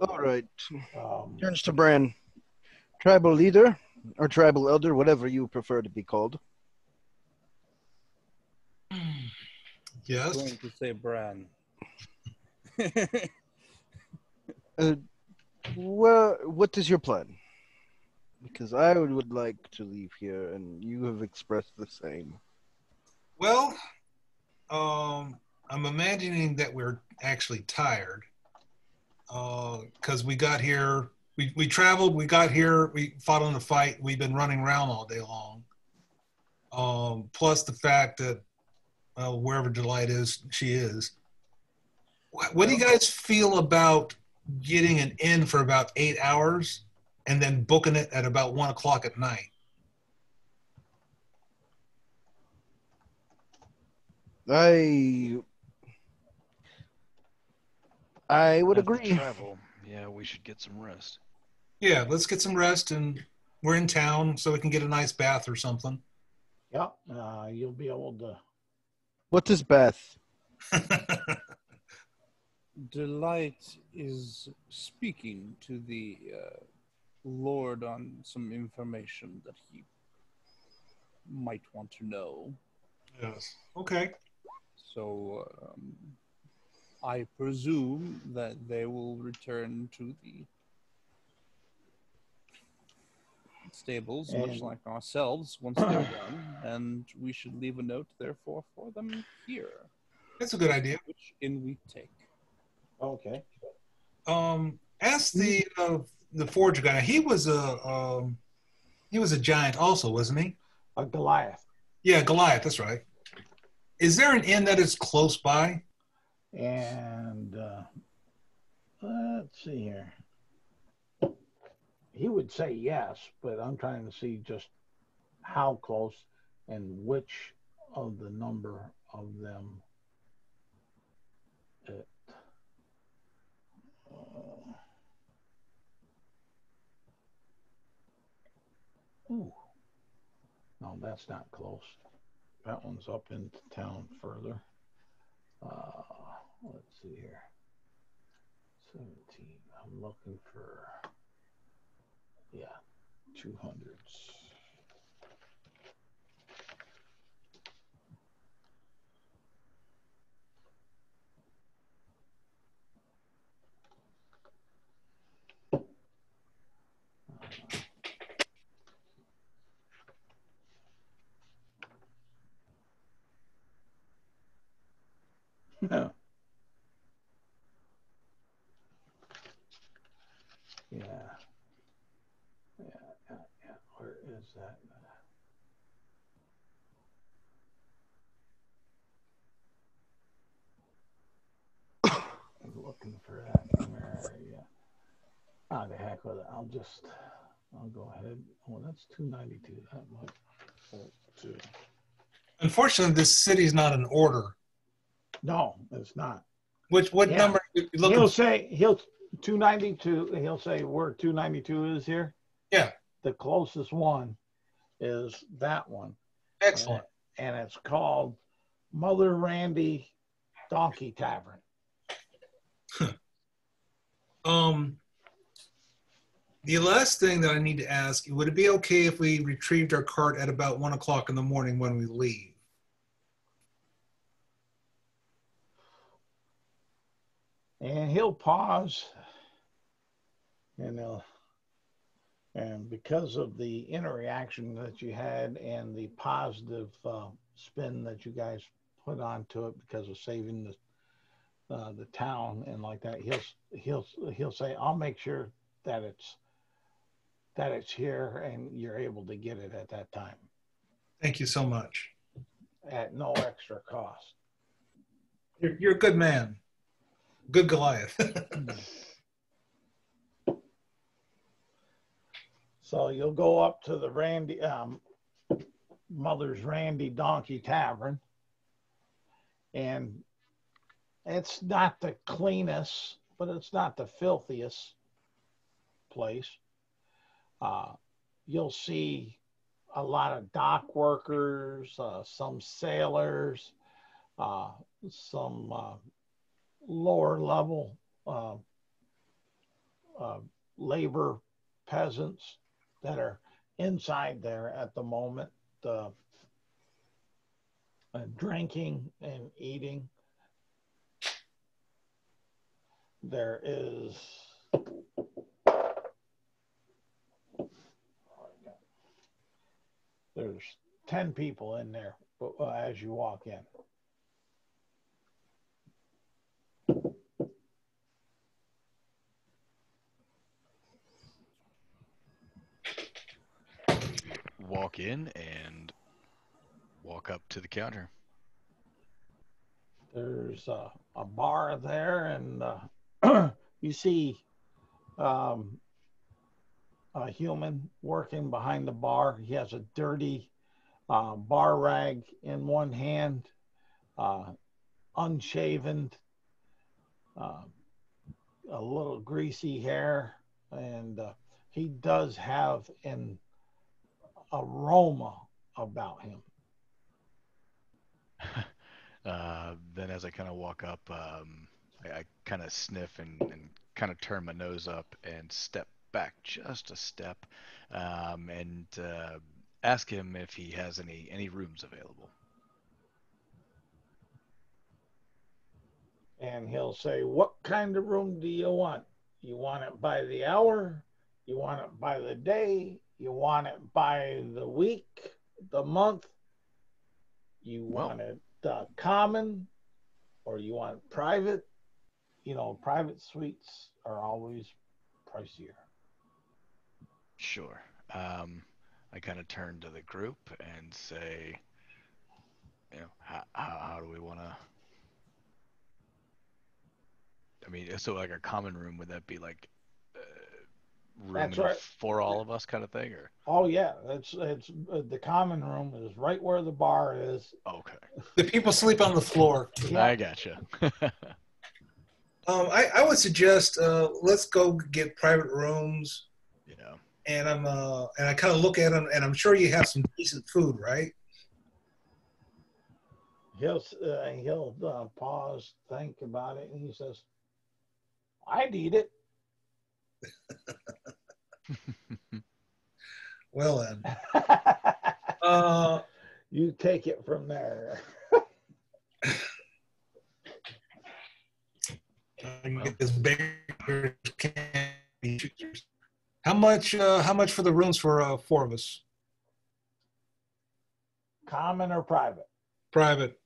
All right. Turns to Bran. Tribal leader or tribal elder, whatever you prefer to be called. Yes. Going to say Bran. Well, what is your plan? Because I would like to leave here, and you have expressed the same. Well, I'm imagining that we're actually tired because we got here. We traveled. We got here. We fought on the fight. We've been running around all day long. Plus the fact that wherever Delight is, she is. What do you guys feel about getting an inn for about 8 hours and then booking it at about 1 o'clock at night? I would After agree. Travel. Yeah, we should get some rest. Yeah, let's get some rest, and we're in town, so we can get a nice bath or something. Yep. You'll be able to. What is Beth? Delight is speaking to the Lord on some information that he might want to know. Yes. Okay. So I presume that they will return to the stables, much like ourselves, once they're done, and we should leave a note, therefore, for them here. That's a good idea. Which inn we take. Okay. Ask the forger guy. He was a giant, also, wasn't he? A Goliath. Yeah, Goliath. That's right. Is there an inn that is close by? And let's see here. He would say yes, but I'm trying to see just how close and which of the number of them it. Ooh. No, that's not close. That one's up into town further. Let's see here. 17. I'm looking for, 200s. Yeah. Yeah. Yeah. Where is that? I'm looking for that. Yeah. Ah, the heck with it. I'll go ahead. Oh, that's 292. That might. Oh, two. Unfortunately, this city's not in order. No, it's not. What Yeah. number are you looking He'll for? say 292. He'll say where 292 is here. Yeah. The closest one is that one. Excellent. And it's called Mother Randy Donkey Tavern. The last thing that I need to ask, would it be okay if we retrieved our cart at about 1 o'clock in the morning when we leave? And he'll pause, and because of the interaction that you had and the positive spin that you guys put onto it because of saving the town and like that, he'll say, "I'll make sure that it's here and you're able to get it at that time Thank you so much. at no extra cost." You're a good man. Good Goliath. So you'll go up to the Mother's Randy Donkey Tavern, and it's not the cleanest, but it's not the filthiest place. You'll see a lot of dock workers, some sailors, some lower level labor peasants that are inside there at the moment, drinking and eating. There's 10 people in there as you walk in. Walk in and walk up to the counter. There's a bar there, and you see a human working behind the bar. He has a dirty bar rag in one hand, unshaven, a little greasy hair, and he does have an aroma about him. Then as I kind of walk up, I kind of sniff and kind of turn my nose up and step back just a step, and ask him if he has any rooms available. And he'll say, "What kind of room do you want? You want it by the hour? You want it by the day? You want it by the week, the month? You want it common, or you want private?" You know, private suites are always pricier. Sure. I kind of turn to the group and say, how do we want to? I mean, so like a common room, would that be like room That's enough right. for all of us kind of thing, or? Oh yeah, it's the common room is right where the bar is. Okay. The people sleep on the floor. Yeah. I gotcha. I would suggest let's go get private rooms. Yeah. And I kind of look at them, and I'm sure you have some decent food, right? He'll pause, think about it, and he says, "I'd eat it." Well then, You take it from there. I can get this bigger candy. How much for the rooms for 4 of us? Common or private? Private.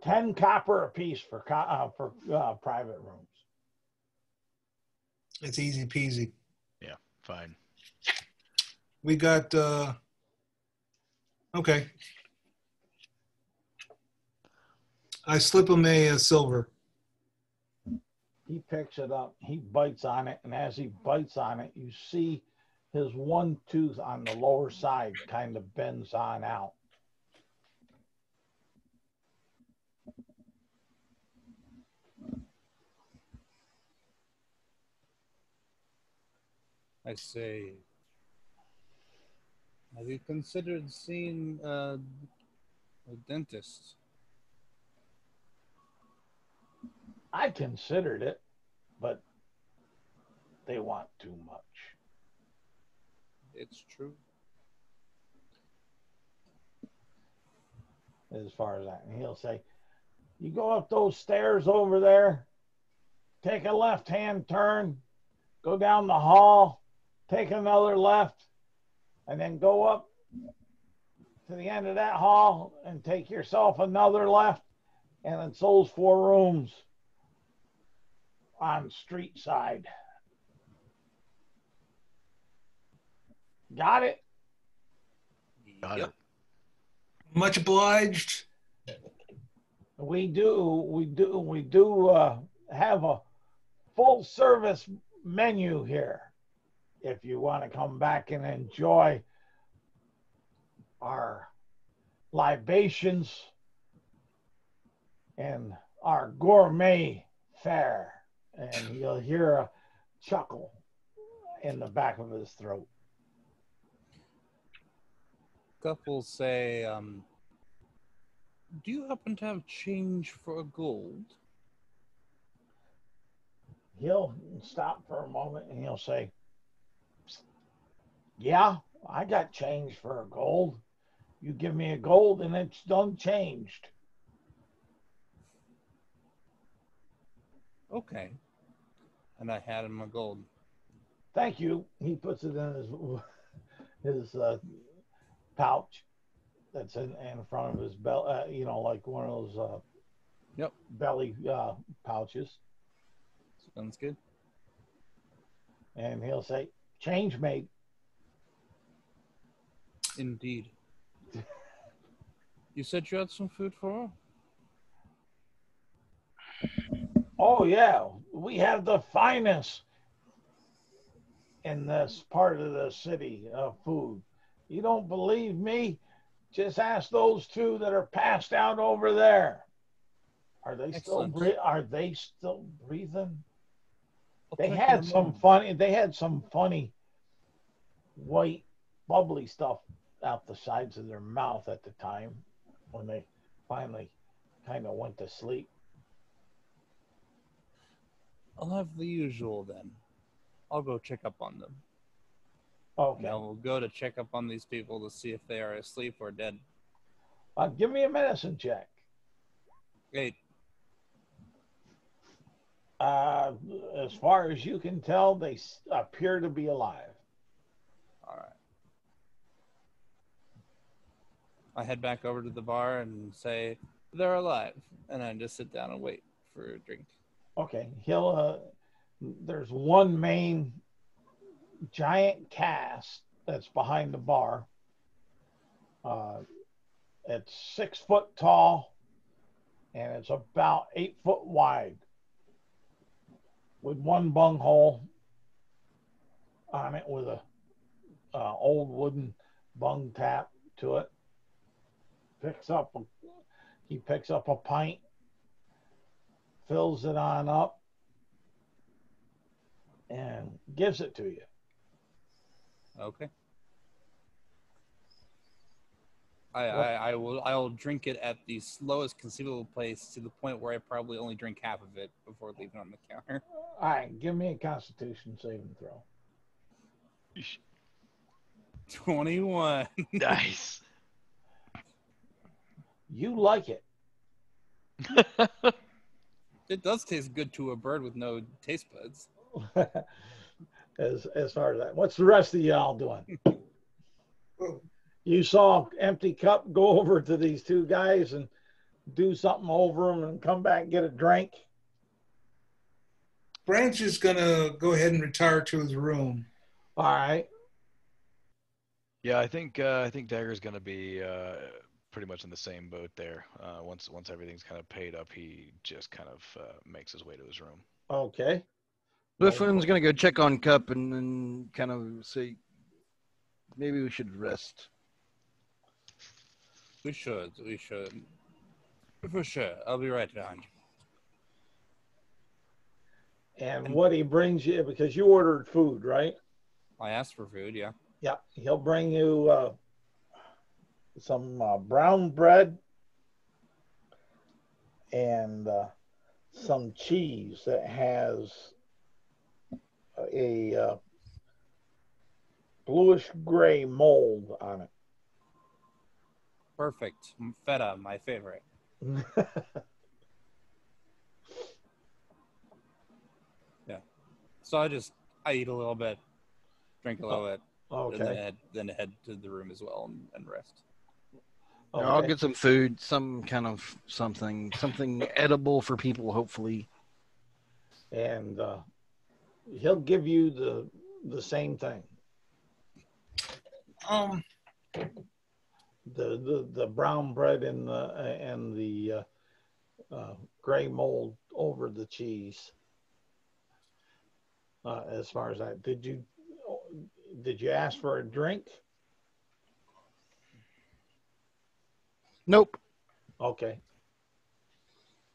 10 copper apiece for private rooms. It's easy peasy. Yeah, fine. We got okay. I slip him a silver. He picks it up, he bites on it, and as he bites on it, you see his one tooth on the lower side kind of bends on out. I say, have you considered seeing a dentist? I considered it, but they want too much. It's true. As far as that, and he'll say, you go up those stairs over there, take a left-hand turn, go down the hall, take another left, and then go up to the end of that hall and take yourself another left, and it's those 4 rooms on street side. Got it? Got it. Much obliged. We do have a full service menu here. If you want to come back and enjoy our libations and our gourmet fare, and you'll hear a chuckle in the back of his throat. Couple say, do you happen to have change for gold? He'll stop for a moment and he'll say, yeah, I got change for a gold. You give me a gold and it's done changed. Okay. And I had him a gold. Thank you. He puts it in his pouch that's in front of his belly, you know, like one of those belly pouches. Sounds good. And he'll say, change made. Indeed. You said you had some food for her? Oh, yeah. We have the finest in this part of the city of food. You don't believe me? Just ask those 2 that are passed out over there. Are they still breathing? They had some funny white bubbly stuff out the sides of their mouth at the time when they finally kind of went to sleep. I'll have the usual then. I'll go check up on them. Okay. Now we'll go to check up on these people to see if they are asleep or dead. Give me a medicine check. 8. As far as you can tell, they appear to be alive. All right. I head back over to the bar and say, they're alive. And I just sit down and wait for a drink. Okay. There's one main giant cask that's behind the bar. It's 6 foot tall and it's about 8 foot wide with one bunghole on it with a old wooden bung tap to it. He picks up a pint, fills it on up, and gives it to you. Okay. I'll drink it at the slowest conceivable pace to the point where I probably only drink half of it before leaving on the counter. All right, give me a Constitution saving throw. 21. Nice. You like it. It does taste good to a bird with no taste buds. as far as that. What's the rest of y'all doing? You saw Empty Cup go over to these 2 guys and do something over him and come back and get a drink? Branch is gonna go ahead and retire to his room. All right. Yeah, I think Dagger's gonna be pretty much in the same boat there. Once everything's kind of paid up, he just kind of makes his way to his room. Okay. Swiftwind's gonna go check on Cup and then kind of say, maybe we should rest. We should. For sure. I'll be right behind you. And what he brings you, because you ordered food, right? I asked for food, yeah. Yeah. He'll bring you some brown bread and some cheese that has a bluish gray mold on it. Perfect. Feta, my favorite. Yeah. So I eat a little bit, drink a little bit, Okay. and then head to the room as well and rest. Okay. I'll get some food, some kind of something edible for people, hopefully. And he'll give you the same thing. The brown bread and the gray mold over the cheese. As far as that, did you ask for a drink? Nope. Okay.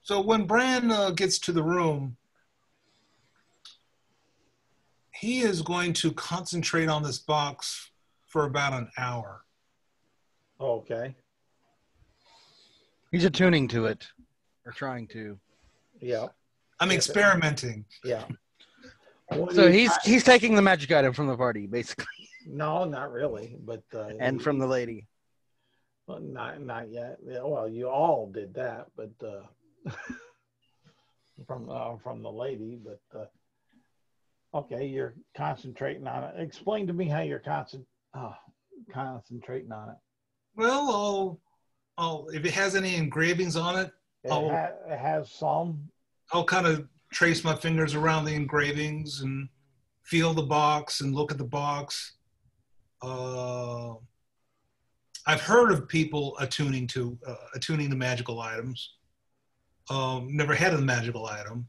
So when Bran gets to the room, he is going to concentrate on this box for about an hour. Okay. He's attuning to it, or trying to. Yeah. I'm experimenting. Yeah. So he's taking the magic item from the party, basically, No, not really, but and from the lady. well, not yet. Yeah, well, you all did that, but from the lady. But okay, you're concentrating on it. Explain to me how you're concentrating on it. Well, if it has any engravings on it, It has some. I'll kind of trace my fingers around the engravings and feel the box and look at the box. I've heard of people attuning the magical items. Never had a magical item.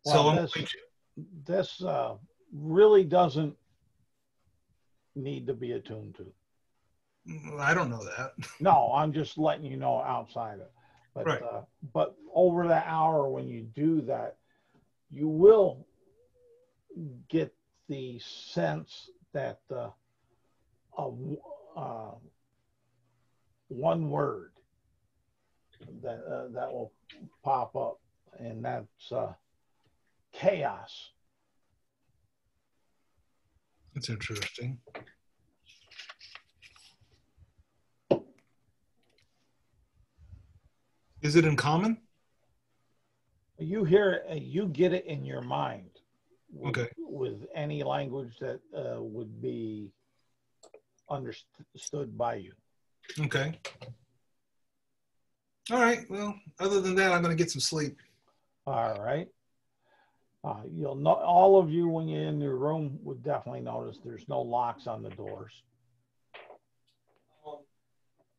Well, So this really doesn't need to be attuned to. I don't know that. No, I'm just letting you know outside of. But Right. But over the hour when you do that, you will get the sense that one word that will pop up, and that's chaos. That's interesting. Is it in common? You hear it, you get it in your mind. Okay. With any language that would be understood by you. Okay. All right. Well, other than that, I'm going to get some sleep. All right. You'll know, all of you, when you're in your room, would definitely notice there's no locks on the doors.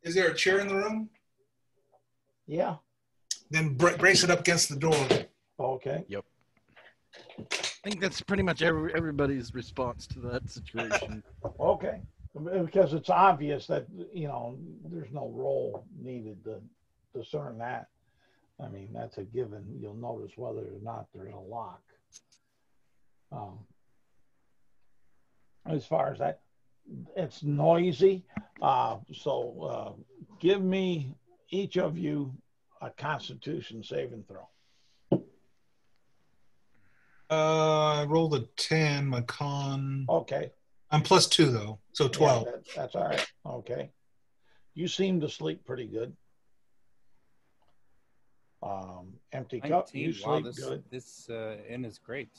Is there a chair in the room? Yeah. Then brace it up against the door. Okay. Yep. I think that's pretty much everybody's response to that situation. Okay. Because it's obvious that, there's no roll needed to discern that. I mean, that's a given. You'll notice whether or not there's a lock. As far as that, it's noisy. So give me, each of you, a Constitution saving throw. I rolled a 10, my con. Okay. I'm +2 though, so 12. Yeah, that's all right. Okay. You seem to sleep pretty good. Empty cup, 19. you Wow, sleep good. this inn is great.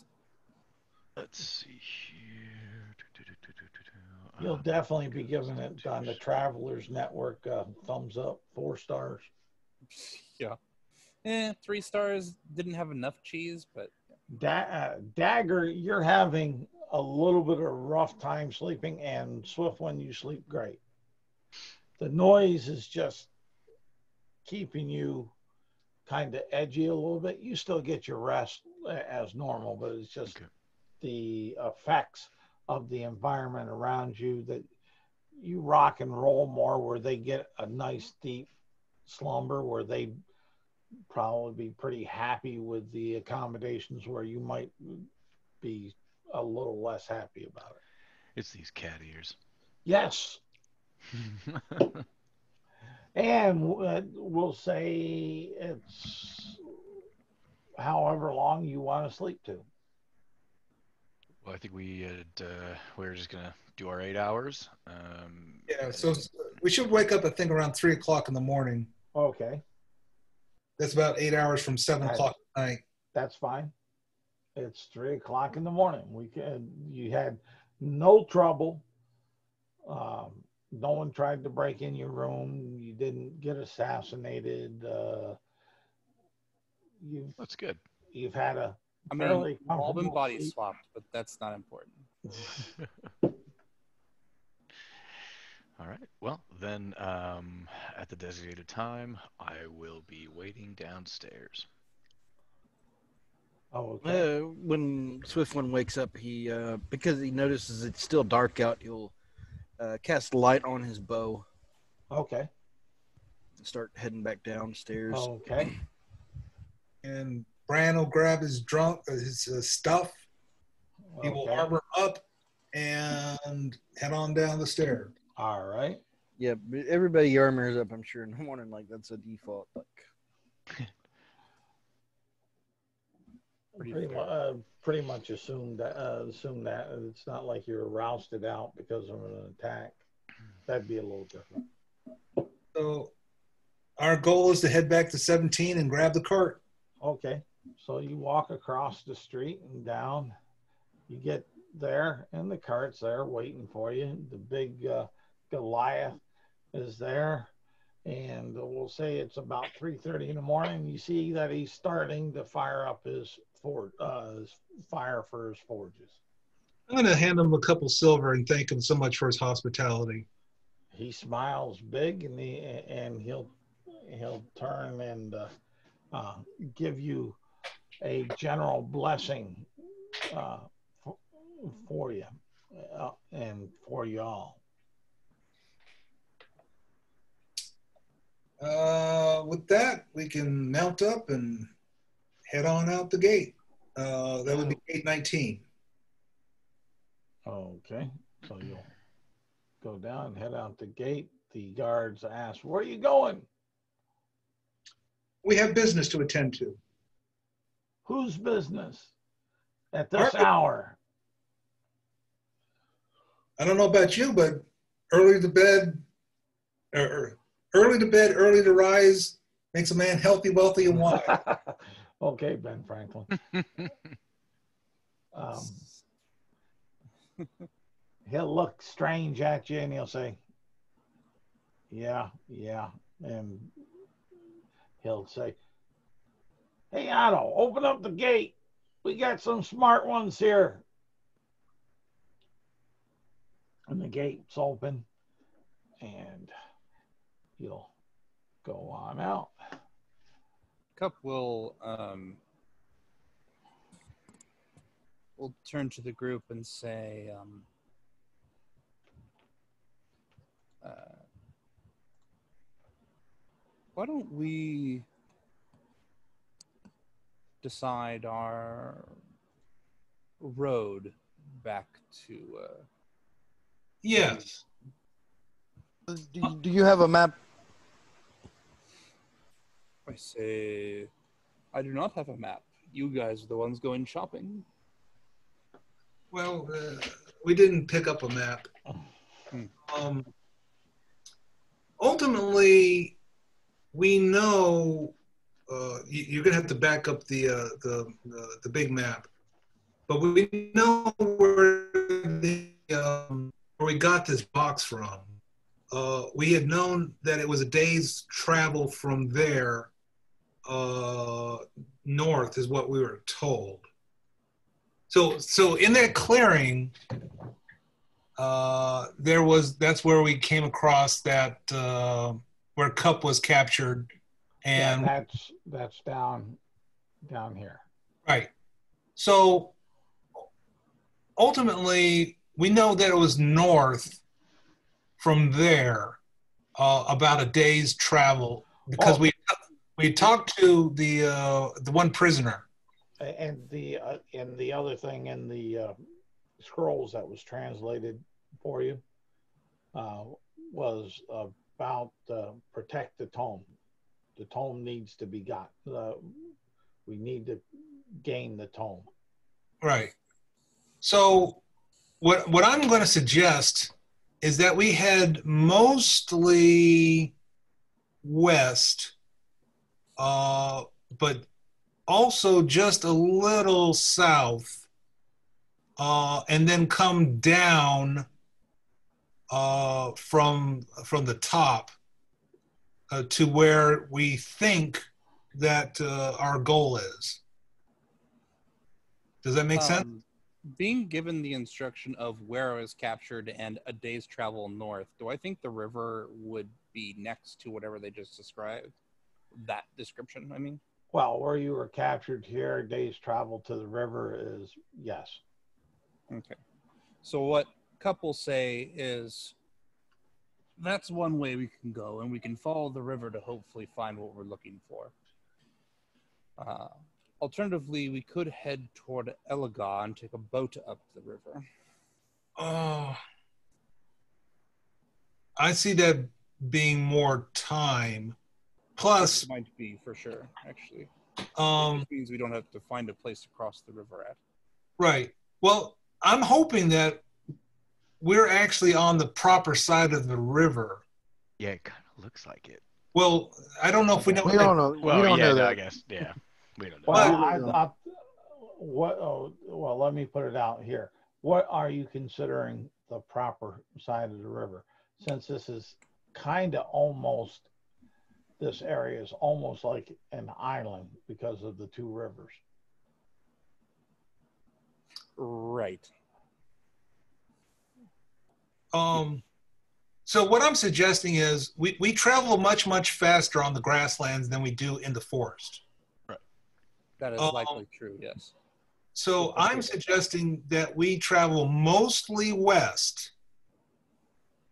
Let's see here. You'll definitely be giving it on the Travelers Network thumbs up, 4 stars. Yeah. 3 stars didn't have enough cheese, but Dagger, you're having a little bit of a rough time sleeping, and Swift, when you sleep great. The noise is just keeping you kind of edgy a little bit. You still get your rest as normal, but it's just the effects of the environment around you that you rock and roll more, where they get a nice deep slumber, where they probably be pretty happy with the accommodations, where you might be a little less happy about it. It's these cat ears. Yes. And we'll say it's however long you want to sleep to. Well, I think we were just gonna do our 8 hours. Yeah, so we should wake up, I think, around 3 o'clock in the morning. Okay. That's about 8 hours from 7 o'clock at night. That's fine. It's 3 o'clock in the morning. You had no trouble. No one tried to break in your room. You didn't get assassinated. That's good. You've had a I fairly mean, all been comfortable body sleep. swapped, but that's not important. All right. Well, then, at the designated time, I will be waiting downstairs. Oh, okay. When Swiftwind wakes up, he because he notices it's still dark out, he'll cast light on his bow Okay. and start heading back downstairs. Okay. And Bran will grab his stuff. He will Okay. armor up and head on down the stairs. All right. Yeah, but everybody armors up, I'm sure. In the morning, like that's a default. Like, Pretty much assume that it's not like you're rousted out because of an attack. That'd be a little different. So our goal is to head back to 17 and grab the cart. Okay. So you walk across the street and down. You get there, and the cart's there waiting for you. The big Goliath is there, and we'll say it's about 3:30 in the morning. You see that he's starting to fire up his fire for his forges. I'm going to hand him a couple silver and thank him so much for his hospitality. He smiles big, and he'll turn and give you a general blessing for you and for y'all. With that, we can mount up and head on out the gate. That would be gate 19. Okay, so you'll go down and head out the gate. The guards ask, "Where are you going?" We have business to attend to. Whose business at this hour? I don't know about you, but early to bed, early to rise makes a man healthy, wealthy, and wise. Okay, Ben Franklin. He'll look strange at you and he'll say, yeah. And he'll say, "Hey, Otto, open up the gate. We got some smart ones here." And the gate's open, and you'll go on out. Cup will turn to the group and say, why don't we decide our road back to... Yes. do you have a map? I say, I do not have a map. You guys are the ones going shopping. Well, we didn't pick up a map. Ultimately, we know you're gonna have to back up the big map, but we know where we got this box from. We had known that it was a day's travel from there, north is what we were told. So in that clearing, that's where we came across that where Cup was captured, and Yeah, that's down here. right. So ultimately, we know that it was north from there, about a day's travel, because we talked to the one prisoner. And the other thing in the scrolls that was translated for you was about protect the tome. The tome needs to be got. We need to gain the tome. Right. So what I'm going to suggest is that we head mostly west, but also just a little south, and then come down from the top to where we think that our goal is. Does that make sense? Being given the instruction of where I was captured and a day's travel north, do I think the river would be next to whatever they just described? That description, I mean? Well, where you were captured here, day's travel to the river is yes. Okay. So what couples say is that's one way we can go, and we can follow the river to hopefully find what we're looking for. Alternatively, we could head toward Elaga and take a boat up the river. Oh, I see that being more time. Plus, It might be for sure, actually. It just means we don't have to find a place to cross the river at. Right. Well, I'm hoping that we're actually on the proper side of the river. Yeah, it kind of looks like it. Well, I don't know if we know. We don't know. Well, we don't yeah, know no, that. I guess. Yeah, we don't know. Well, well, let me put it out here. What are you considering the proper side of the river? Since this is kind of almost, this area is almost like an island because of the two rivers. Right. So what I'm suggesting is we travel much, much faster on the grasslands than we do in the forest. Right. That is likely true, yes. So I'm suggesting that we travel mostly west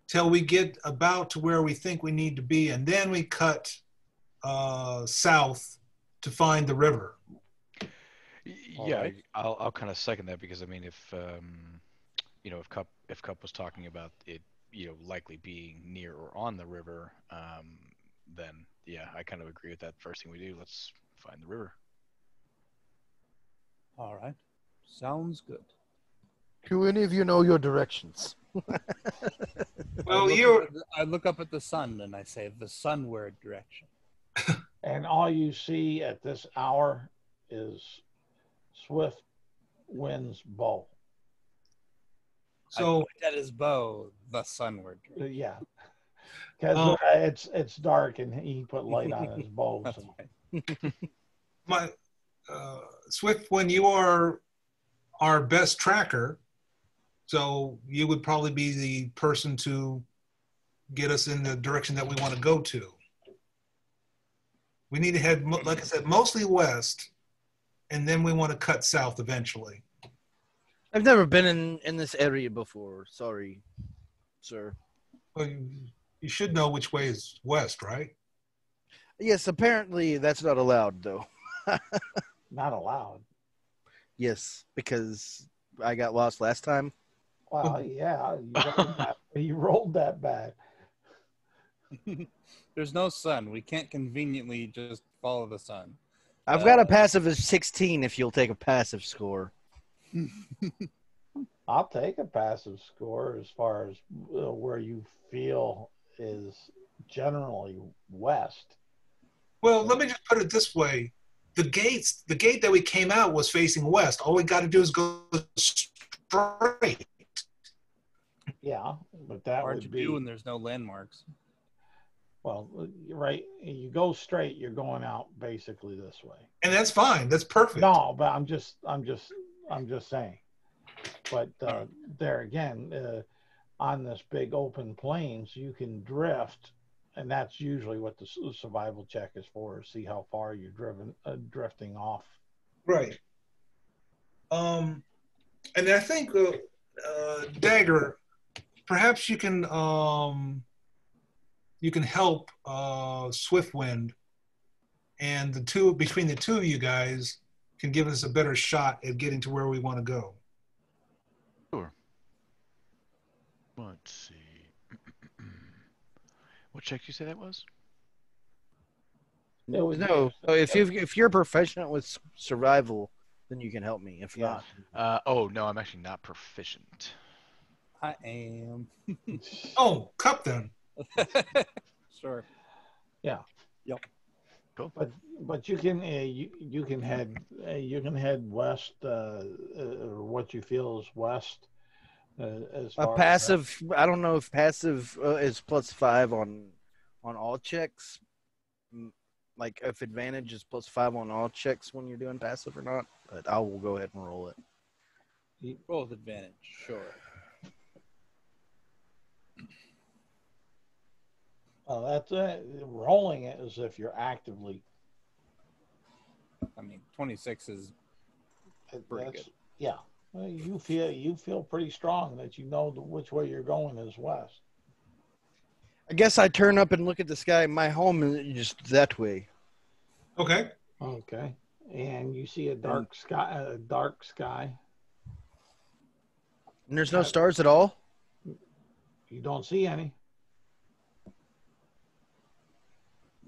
till we get about to where we think we need to be, and then we cut south to find the river. Yeah, right. I'll kind of second that, because I mean, if if Cup was talking about it, likely being near or on the river, then yeah, I kind of agree with that. First thing we do, let's find the river. All right. Sounds good. Do any of you know your directions? Well, I look up at the sun and I say the sunward direction. And all you see at this hour is Swift Wind's bow. so at his bow, the sunward direction. Yeah, because it's dark and he put light on his bow. That's So. right. my Swift, when you are our best tracker, so you would probably be the person to get us in the direction that we want to go to. We need to head, like I said, mostly west, and then we want to cut south eventually. I've never been in this area before. Sorry, sir. Well, you should know which way is west, right? Yes, apparently that's not allowed, though. Not allowed. Yes, because I got lost last time. Well, yeah, you rolled that bad. There's no sun. We can't conveniently just follow the sun. I've got a passive of 16 if you'll take a passive score. I'll take a passive score as far as where you feel is generally west. Well, let me just put it this way. The gate that we came out was facing west. All we got to do is go straight. Yeah, but that Hard would to be do when there's no landmarks. Well, right. You go straight. You're going out basically this way. And that's fine. That's perfect. No, but I'm just saying. But there again, on this big open plains, you can drift, and that's usually what the survival check is for: see how far you're drifting off. Right. And I think Dagger, perhaps you can help Swiftwind, and between the two of you guys can give us a better shot at getting to where we want to go. Sure. Let's see. What check did you say that was? No. So if you're proficient with survival, then you can help me. If not, Oh no, I'm actually not proficient. I am. Oh, cup then. Sure. Yeah. Yep. Cool. But you can head west, or what you feel is west. As a far passive. I don't know if passive is +5 on all checks. Like if advantage is +5 on all checks when you're doing passive or not. But I will go ahead and roll it. Roll with advantage, sure. That's rolling it as if you're actively. I mean, 26 is pretty good. Yeah, well, you feel pretty strong that you know which way you're going is west. I guess I turn up and look at the sky. My home is just that way. Okay. Okay, and you see a dark sky. A dark sky. And there's no stars at all? You don't see any.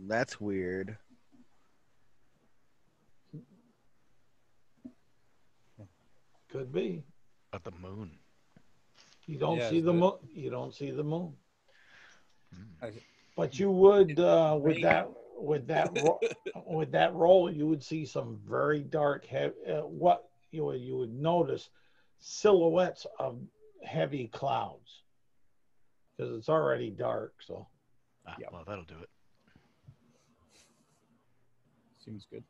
That's weird. Could be. But the moon. You don't see the moon. You don't see the moon. I, But you would with that roll, you would see some very dark. What you would notice silhouettes of heavy clouds because it's already dark. So. Yep. Well, that'll do it. seems good.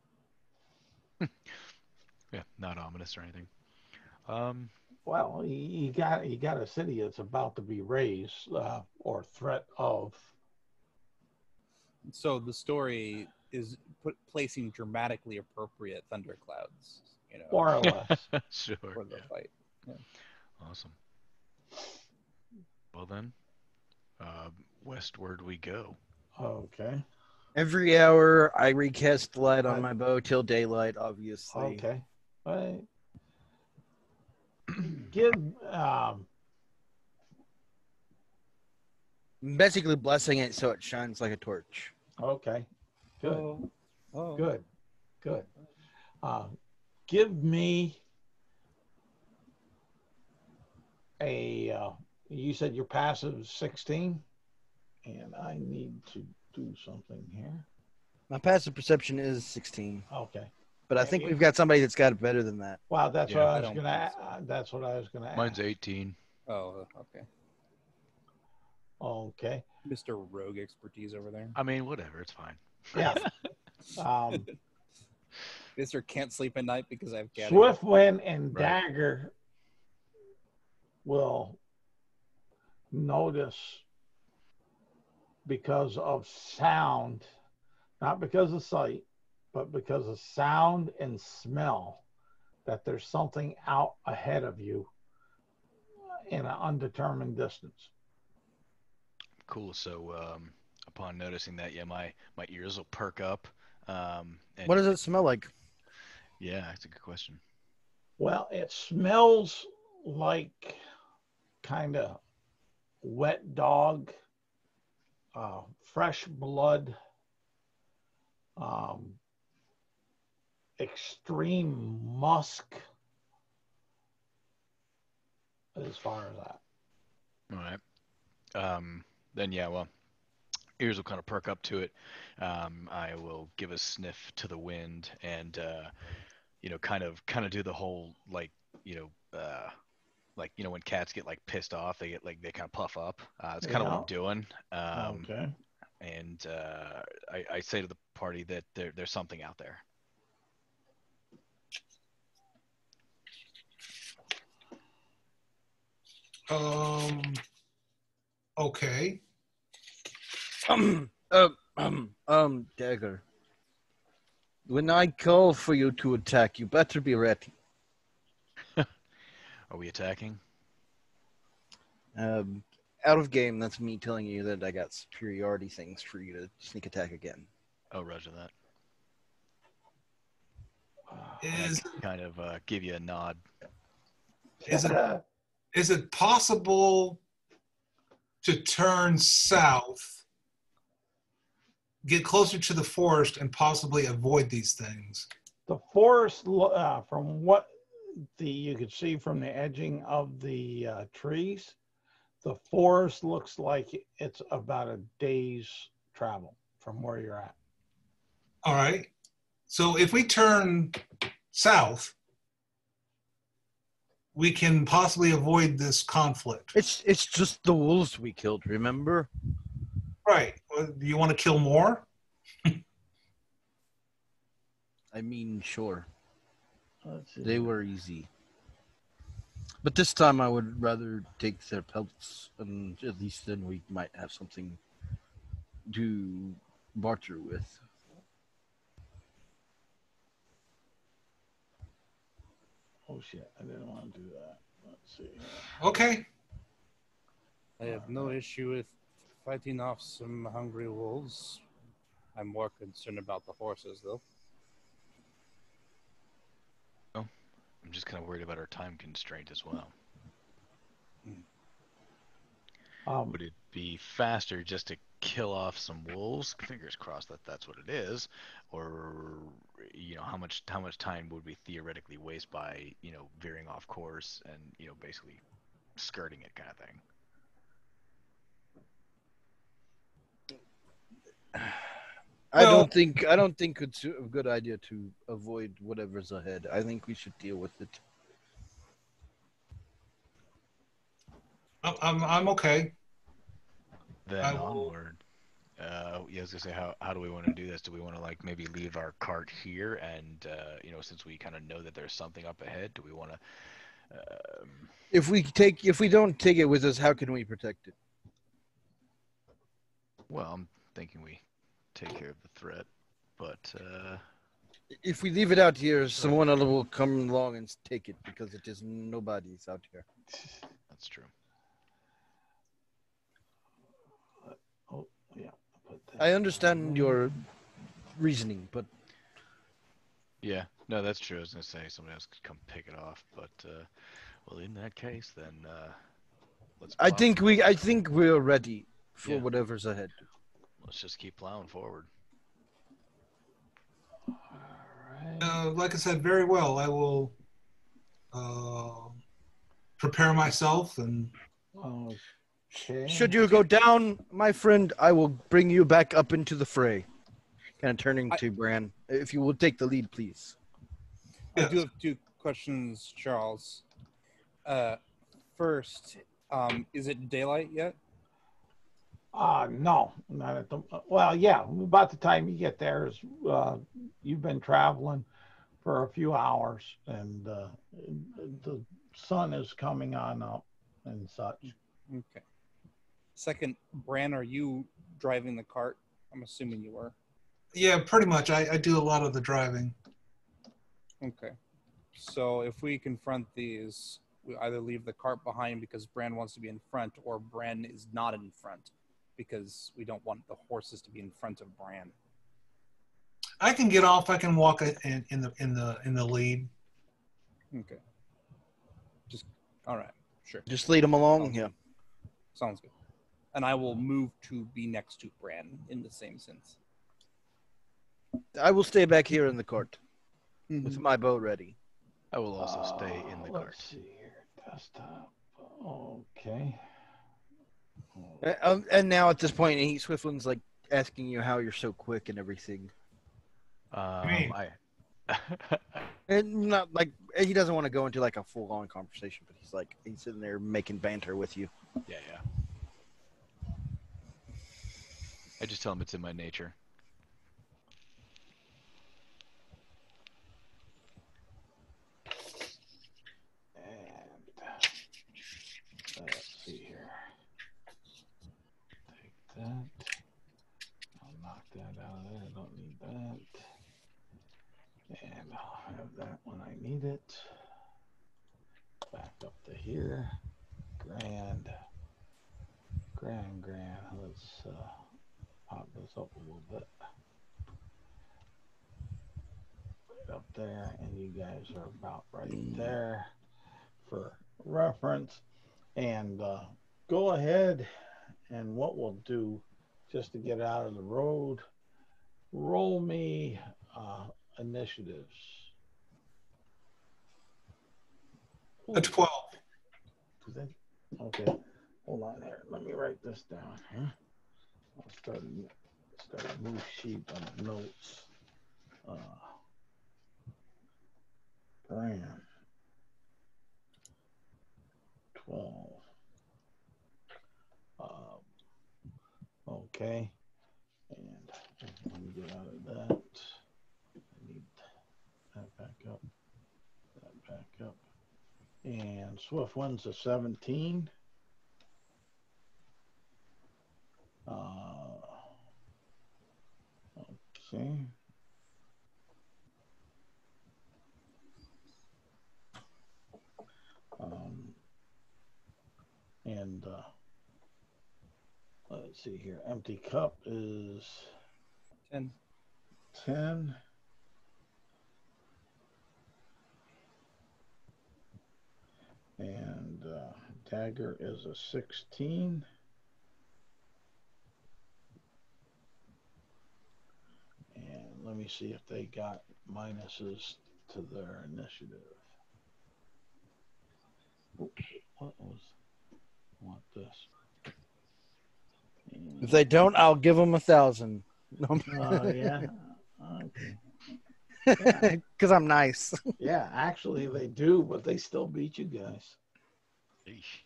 Yeah, not ominous or anything. Well, you got a city that's about to be razed or threat of. So the story is placing dramatically appropriate thunderclouds, More or less. Sure. for the fight. Yeah. Awesome. Well then, westward we go. Okay. Every hour, I recast the light on my bow till daylight, obviously. Okay. Give Basically blessing it so it shines like a torch. okay. Good. Oh. Good. Give me a. You said your passive is 16, and I need to do something here. My passive perception is 16, Okay. but I think we've got somebody that's got it better than that. Wow, that's Yeah, what I I was don't gonna. think so. That's what I was gonna ask. Mine's 18. Oh, okay. Okay. Mr. Rogue expertise over there. I mean, whatever, it's fine. Yeah. Mr. can't sleep at night because I've got Swiftwind and Right. Dagger will notice because of sound, not because of sight, but because of sound and smell, that there's something out ahead of you in an undetermined distance. Cool. So, upon noticing that, yeah, my ears will perk up. And What does it smell like? Yeah, that's a good question. Well, it smells like kind of wet dog, fresh blood, extreme musk, as far as that. All right. Then yeah, well, ears will kind of perk up to it. I will give a sniff to the wind and kind of do the whole like when cats get like pissed off, they kind of puff up. It's kind of what I'm doing. Okay. and I say to the party that there's something out there. Okay. Dagger. When I call for you to attack, you better be ready. Are we attacking? Out of game, that's me telling you that I got superiority things for you to sneak attack again. Oh, roger that. Is I kind of give you a nod. is it possible to turn south, get closer to the forest, and possibly avoid these things? The forest, from what you could see from the edging of the trees, the forest looks like it's about a day's travel from where you're at. All right. So if we turn south, we can possibly avoid this conflict. It's just the wolves we killed, remember? Right. Do you want to kill more? I mean, sure. Let's see. They were easy. But this time I would rather take their pelts, and at least then we might have something to barter with. Oh shit! I didn't want to do that. Let's see. Okay. I have no issue with fighting off some hungry wolves. I'm more concerned about the horses, though. I'm just kind of worried about our time constraint as well. Would it be faster just to kill off some wolves? Fingers crossed that that's what it is, or how much time would we theoretically waste by veering off course and basically skirting it kind of thing? I don't think it's a good idea to avoid whatever's ahead. I think we should deal with it. I'm okay. Then onward. Yeah, I was gonna say, how do we want to do this? Do we want to maybe leave our cart here, and since we kind of know that there's something up ahead, do we want to? If we don't take it with us, how can we protect it? Well, I'm thinking we take care of the threat, but if we leave it out here, someone else will come along and take it because it is nobody's out here. That's true. Oh yeah. I understand your reasoning, but Yeah, no, that's true. I was gonna say somebody else could come pick it off, but well, in that case, then let's. I think we're ready for Yeah. whatever's ahead. Let's just keep plowing forward. Like I said, very well. I will prepare myself and. Okay. Should you go down, my friend, I will bring you back up into the fray. Kind of turning to Bran. If you will take the lead, please. Yes. I do have two questions, Charles. First, is it daylight yet? No, not at the. Well, yeah, about the time you get there is you've been traveling for a few hours, and the sun is coming on up and such. Okay. Second, Bran, are you driving the cart? I'm assuming you are. Yeah, pretty much. I do a lot of the driving. Okay. So if we confront these, we either leave the cart behind because Bran wants to be in front, or Bran is not in front because we don't want the horses to be in front of Bran. I can get off. I can walk in the lead. Okay. Just all right. Sure. Just lead them along. Yeah. Sounds good. And I will move to be next to Bran in the same sense. I will stay back here in the cart with my bow ready. I will also stay in the cart. Let's see here. Desktop. Okay. And now at this point, Swiftland's like asking you how you're so quick and everything. And not like he doesn't want to go into like a full-on conversation, but he's sitting there making banter with you. Yeah. I just tell him it's in my nature. And let's see here. Take that. I'll knock that out of there. I don't need that. And I'll have that when I need it. Back up to here. Grand. Let's pop this up a little bit. Right up there, and you guys are about right there for reference. And go ahead, and what we'll do, just to get out of the road, roll me initiatives. A 12. Okay, hold on here. Let me write this down here. I'll start a new sheet of notes. Brand 12. Okay, and let me get out of that. I need that back up. That back up. And Swift wins a 17. Okay. And let's see here. Empty cup is 10. 10. And dagger is a 16. And let me see if they got minuses to their initiative. Oops, what was? I want this. And, If they don't, I'll give them 1,000. yeah. Okay. Because I'm nice. Yeah, actually they do, but they still beat you guys. Eesh.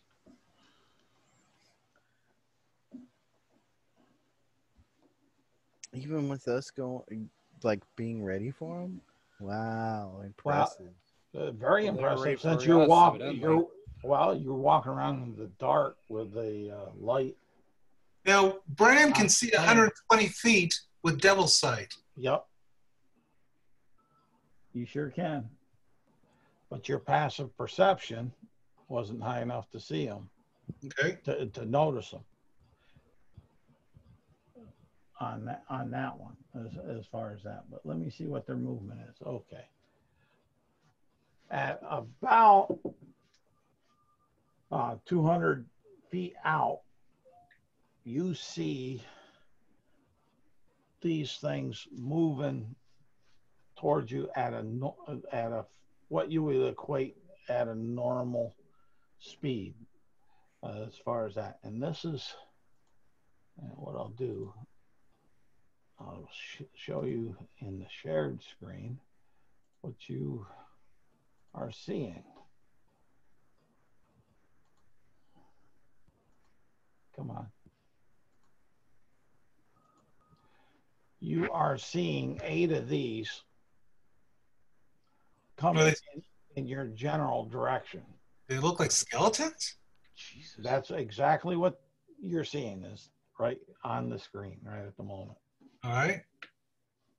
Even with us going, like being ready for them. Wow, impressive. Very Well, they were ready impressive. Since for you're us, walking, evidently. you're walking around in the dark with a light. Now, Bran can see 120 feet with Devil's Sight. Yep. You sure can. But your passive perception wasn't high enough to see them, Okay. to notice them on that one, as far as that. But let me see what their movement is. Okay. At about 200 feet out, you see these things moving towards you at a what you would equate at a normal speed, as far as that. And this is what I'll do. I'll show you in the shared screen what you are seeing. Come on. You are seeing 8 of these coming in your general direction. They look like skeletons? Jesus. That's exactly what you're seeing, is right on the screen right at the moment. All right.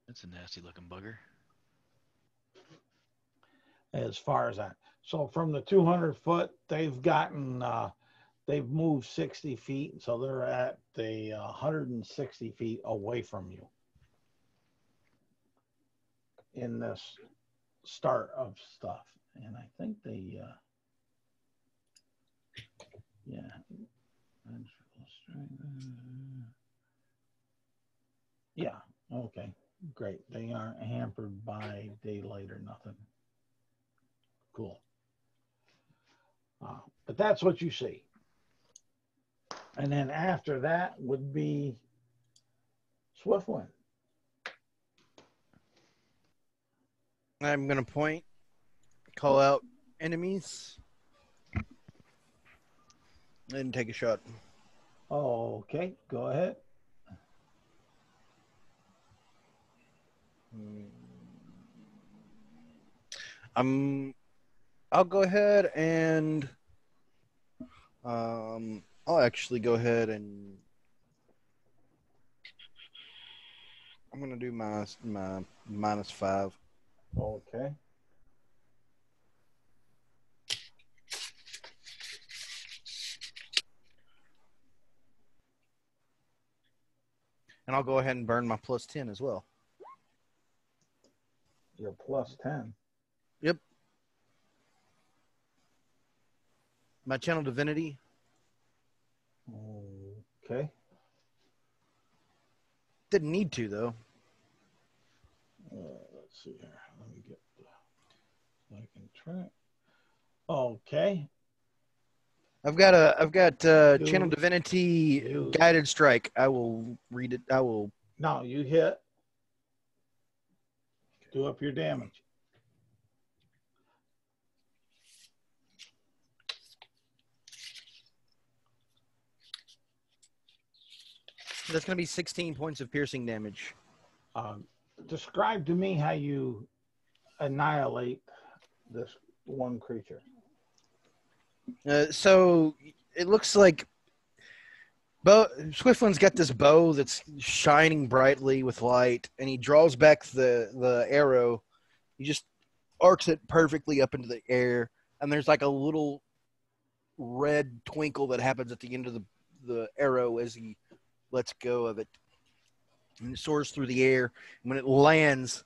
That's a nasty looking bugger. As far as that. So from the 200 foot, they've gotten, they've moved 60 feet. So they're at the 160 feet away from you in this start of stuff. And I think they, yeah. Yeah, okay, great. They aren't hampered by daylight or nothing. Cool. But that's what you see. And then after that would be Swiftwind. I'm gonna point, call out enemies, and take a shot. Okay, go ahead. I'll go ahead and I'll actually go ahead and I'm gonna do my -5. Okay. And I'll go ahead and burn my +10 as well. You're +10. Yep. My channel divinity. Okay. Didn't need to though. Let's see here. Let me get so I can track. Okay. I've got channel divinity guided strike. I will read it. I will. Now you hit. Do up your damage. That's going to be 16 points of piercing damage. Describe to me how you annihilate this one creature. So it looks like Swiftwind's got this bow that's shining brightly with light, and he draws back the arrow. He just arcs it perfectly up into the air, and there's like a little red twinkle that happens at the end of the arrow as he lets go of it. And it soars through the air. And when it lands,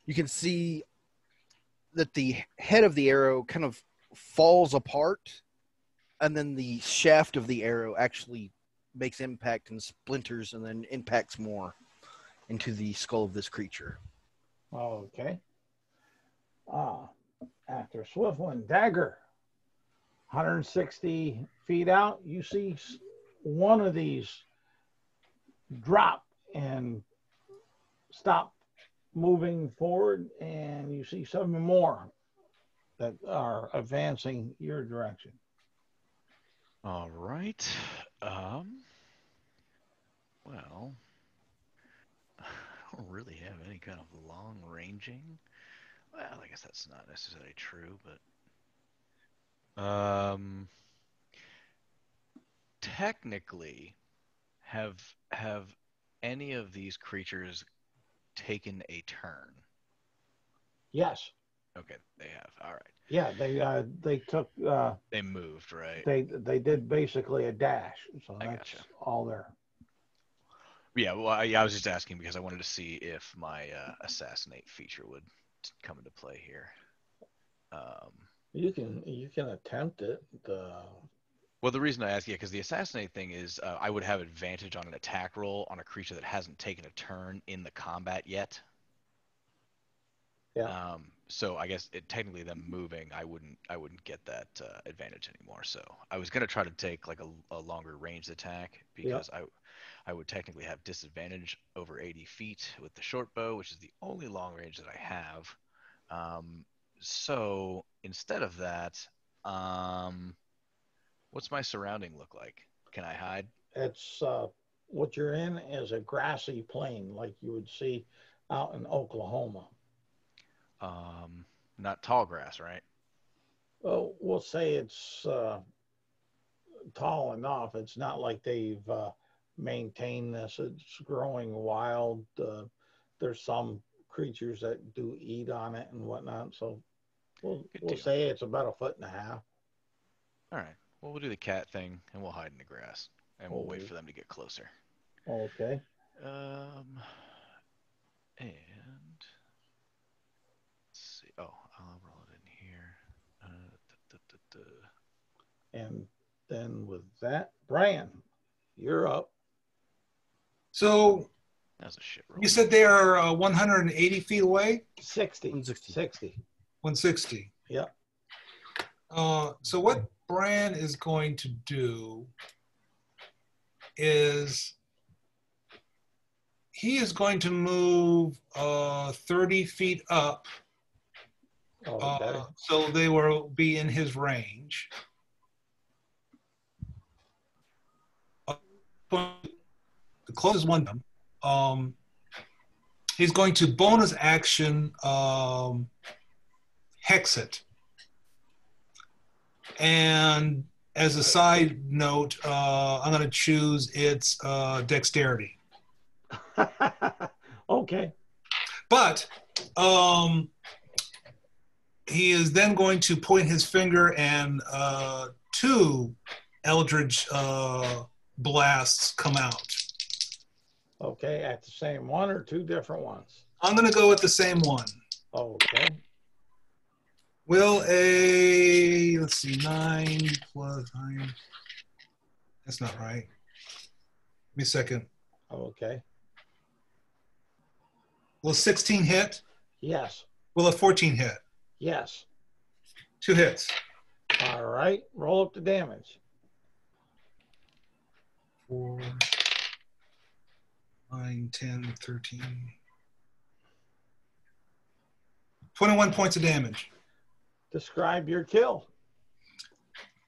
you can see that the head of the arrow kind of falls apart, and then the shaft of the arrow actually makes impact and splinters and then impacts more into the skull of this creature. Okay. After Swiftwind, dagger. 160 feet out, you see one of these drop and stop moving forward, and you see 7 more that are advancing your direction. All right. Well, I don't really have any kind of long ranging. Well, I guess that's not necessarily true, but technically, have any of these creatures taken a turn? Yes. Okay, they have. All right. Yeah, they took. They moved, right? They did basically a dash, so I that's gotcha. all there. Yeah, well, I was just asking because I wanted to see if my assassinate feature would come into play here. You can attempt it. Well, the reason I ask, because the assassinate thing is I would have advantage on an attack roll on a creature that hasn't taken a turn in the combat yet. Yeah. So I guess technically them moving, I wouldn't get that advantage anymore. So I was gonna try to take like a longer ranged attack because I would technically have disadvantage over 80 feet with the short bow, which is the only long range that I have. So instead of that, what's my surrounding look like? Can I hide? It's what you're in is a grassy plain like you would see out in Oklahoma. Not tall grass, right? Well, we'll say it's tall enough. It's not like they've maintained this. It's growing wild. There's some creatures that do eat on it and whatnot. So we'll say it's about 1.5 feet. All right. Well, we'll do the cat thing and we'll hide in the grass and we'll wait for them to get closer. Okay. And let's see. Oh, I'll roll it in here. And then with that, Brian, you're up. So that was a shit roll. You said they are 180 feet away? 60. 160. 160. Yeah. So what Brian is going to do is he is going to move 30 feet up. So they will be in his range. The closest one of them. He's going to bonus action hex it. And as a side note, I'm going to choose its dexterity. Okay. But he is then going to point his finger, and two Eldritch blasts come out. Okay, at the same one or two different ones? I'm going to go with the same one. Okay. Will let's see, 9 plus 9. That's not right. Give me a second. Okay. Will 16 hit? Yes. Will a 14 hit? Yes. 2 hits. All right. Roll up the damage. 4, 9, 10, 13. 21 points of damage. Describe your kill.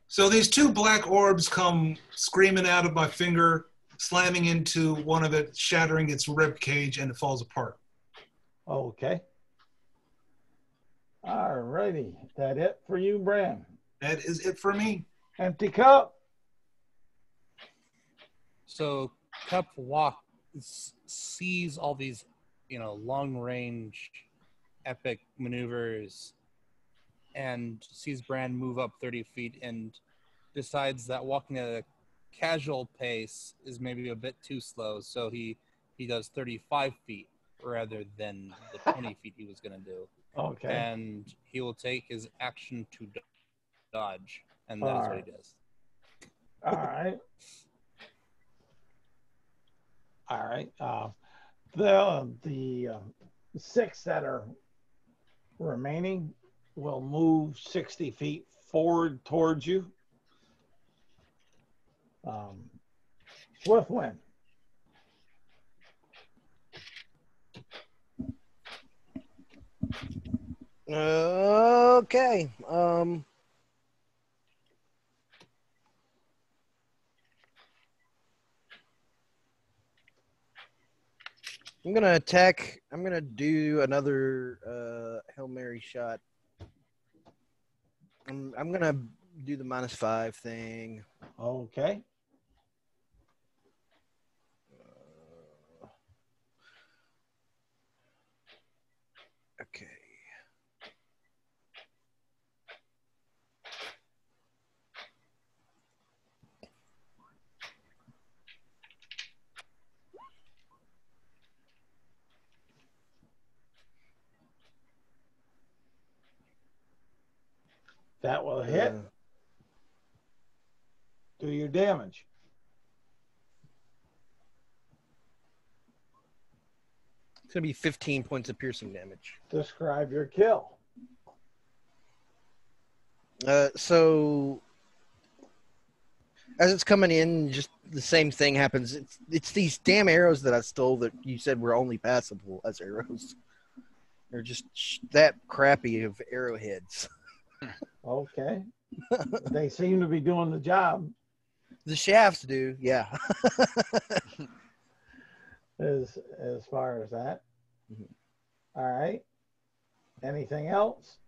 So these two black orbs come screaming out of my finger, slamming into one of it, shattering its rib cage, and it falls apart. Okay. All righty. That it for you, Bran? That is it for me. Empty cup. So Cup sees all these, long range, epic maneuvers, and sees Bran move up 30 feet and decides that walking at a casual pace is maybe a bit too slow. So he does 35 feet rather than the 20 feet he was going to do. Okay. And he will take his action to dodge, and that is what he does. All right. All right. The 6 that are remaining will move 60 feet forward towards you. Swiftwind. Okay. I'm gonna attack. I'm gonna do another Hail Mary shot. I'm gonna do the -5 thing. Okay. Okay. That will hit. Do your damage. It's gonna be 15 points of piercing damage. Describe your kill. So as it's coming in, just the same thing happens. It's these damn arrows that I stole that you said were only passable as arrows. They're just that crappy of arrowheads. Okay. They seem to be doing the job. The shafts do, yeah. As far as that. All right. Anything else?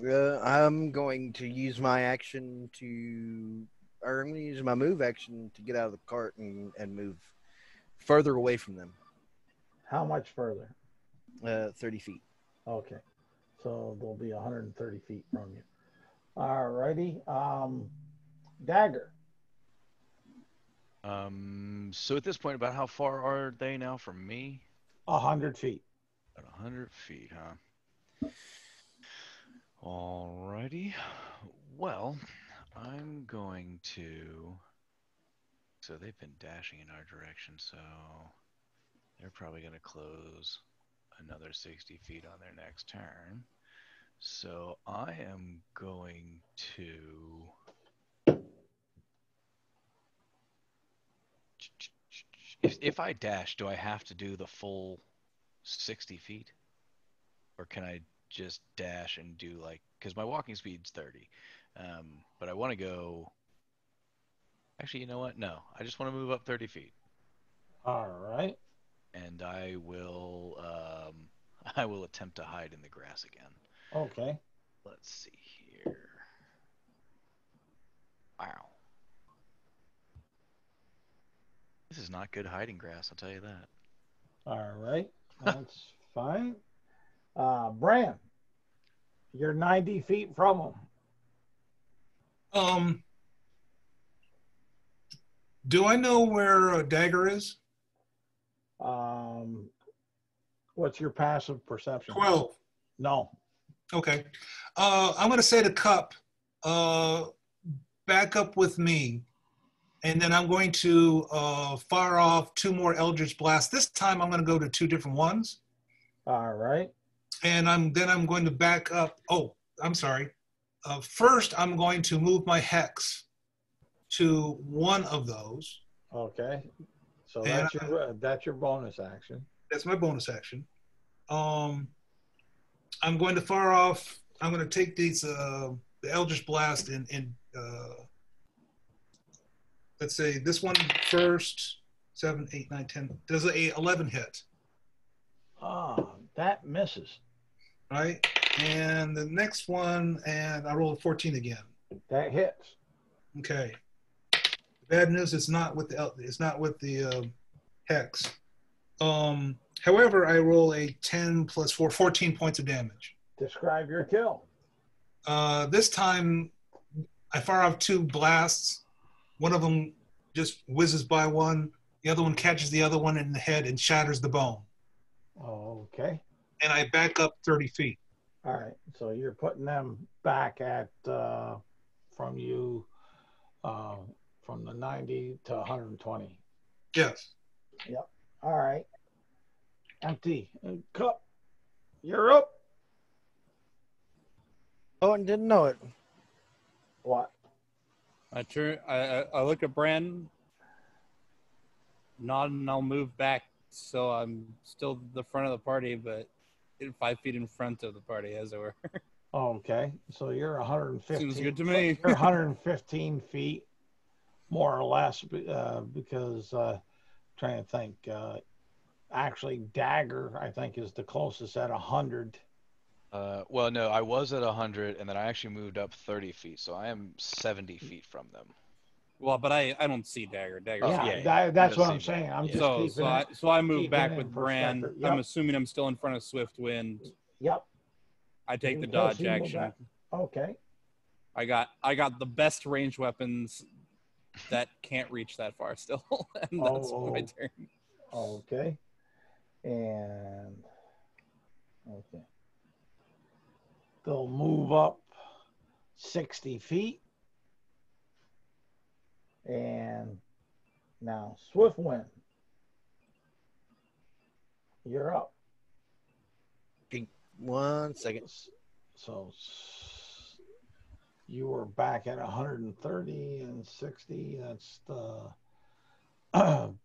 I'm going to use my action I'm going to use my move action to get out of the cart and move further away from them. How much further? 30 feet. Okay. So they'll be 130 feet from you. All righty. Dagger. So at this point, about how far are they now from me? 100 feet. About 100 feet, huh? Alrighty. Well, I'm going to... So they've been dashing in our direction, so they're probably going to close another 60 feet on their next turn. So I am going to... If I dash, do I have to do the full 60 feet? Or can I just dash and do because my walking speed's 30. But I want to go... Actually, you know what? No, I just want to move up 30 feet. All right. And I will attempt to hide in the grass again. Okay. Let's see here. Wow. This is not good hiding grass, I'll tell you that. All right, that's fine. Bran, you're 90 feet from him. Do I know where a dagger is? What's your passive perception? 12. No. Okay. I'm going to say to Cup, back up with me. And then I'm going to fire off 2 more Eldritch Blasts. This time I'm going to go to 2 different ones. All right. And I'm going to back up. Oh, I'm sorry. First, I'm going to move my Hex to one of those. Okay. So And that's your bonus action. That's my bonus action. I'm going to fire off. I'm going to take these the Eldritch Blast and let's say this one first. 7, 8, 9, 10. Does a 11 hit? That misses. Right. And the next one, and I roll a 14 again. That hits. Okay. Bad news. It's not with the Hex. However, I roll a 10 plus 4, 14 points of damage. Describe your kill. This time, I fire off 2 blasts. One of them just whizzes by one. The other one catches the other one in the head and shatters the bone. Okay. And I back up 30 feet. All right. So you're putting them back at from you from the 90 to 120. Yes. Yep. All right. Empty. Cup. You're up. Oh, and didn't know it. What? I look at Bran, nod, and I'll move back so I'm still the front of the party, but 5 feet in front of the party, as it were. Okay. So you're 115. Seems good to me. You're 115 feet, more or less, because trying to think. Actually, dagger, I think, is the closest at 100. Well, no, I was at 100, and then I actually moved up 30 feet, so I am 70 feet from them. Well, but I don't see dagger. Dagger. That's what I'm saying. I'm just keeping so I move keeping back it with in Bran. perspective. Yep. I'm assuming I'm still in front of Swiftwind. Yep. I take the In case dodge he moved action. back. Okay. I got the best ranged weapons that can't reach that far still, and that's my turn. Okay. And okay. They'll move up 60 feet. And now Swiftwind. You're up. 1 second. So you were back at 130 and 60. That's the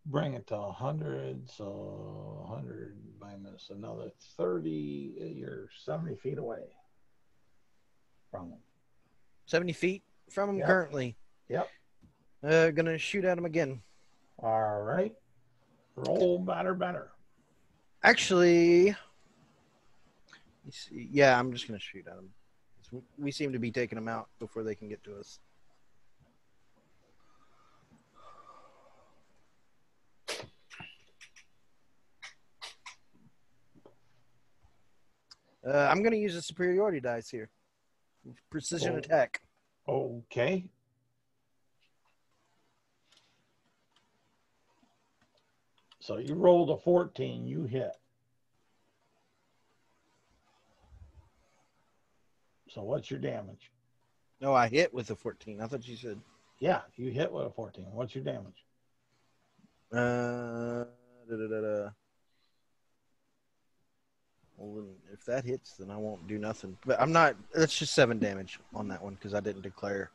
bring it to 100. So 100 minus another 30. You're 70 feet away from them. 70 feet from him Yep. currently. Yep. Gonna shoot at him again. All right. Roll better. Actually, yeah, I'm just gonna shoot at him. We seem to be taking them out before they can get to us. I'm gonna use a superiority dice here. Precision attack. Okay. So you rolled a 14, you hit. So what's your damage? No, I hit with a 14. I thought you said. Yeah, you hit with a 14. What's your damage? Well, if that hits, then I won't do nothing. But I'm not. That's just 7 damage on that one because I didn't declare.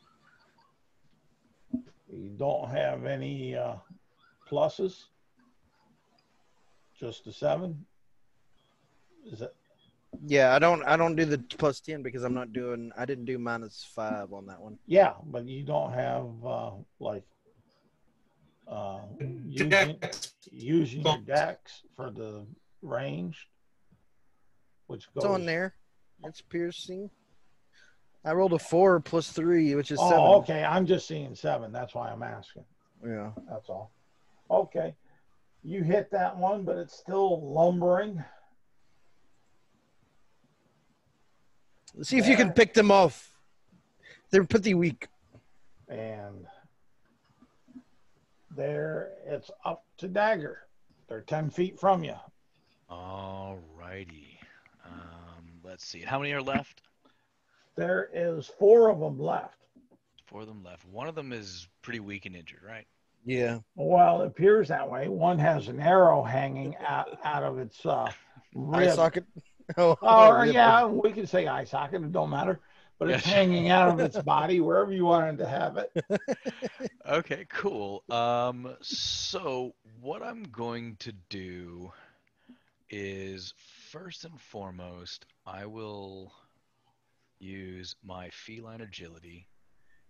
You don't have any pluses? Just a 7? Is it? Yeah, I don't do the plus 10 because I'm not doing. I didn't do -5 on that one. Yeah, but you don't have using your dex for the range, which goes It's on there. It's piercing. I rolled a 4 plus 3, which is 7. Oh, okay. I'm just seeing 7. That's why I'm asking. Yeah. That's all. Okay. You hit that one, but it's still lumbering. See if you can pick them off. They're pretty weak. And there, it's up to Dagger. They're 10 feet from you. All righty. Let's see. How many are left? There is 4 of them left. 4 of them left. One of them is pretty weak and injured, right? Yeah. Well, it appears that way. One has an arrow hanging out of its Eye rib. socket. Oh, Or rib. yeah, we can say eye socket. It don't matter. But it's hanging out of its body wherever you wanted to have it. Okay, cool. So what I'm going to do is, first and foremost, I will use my feline agility,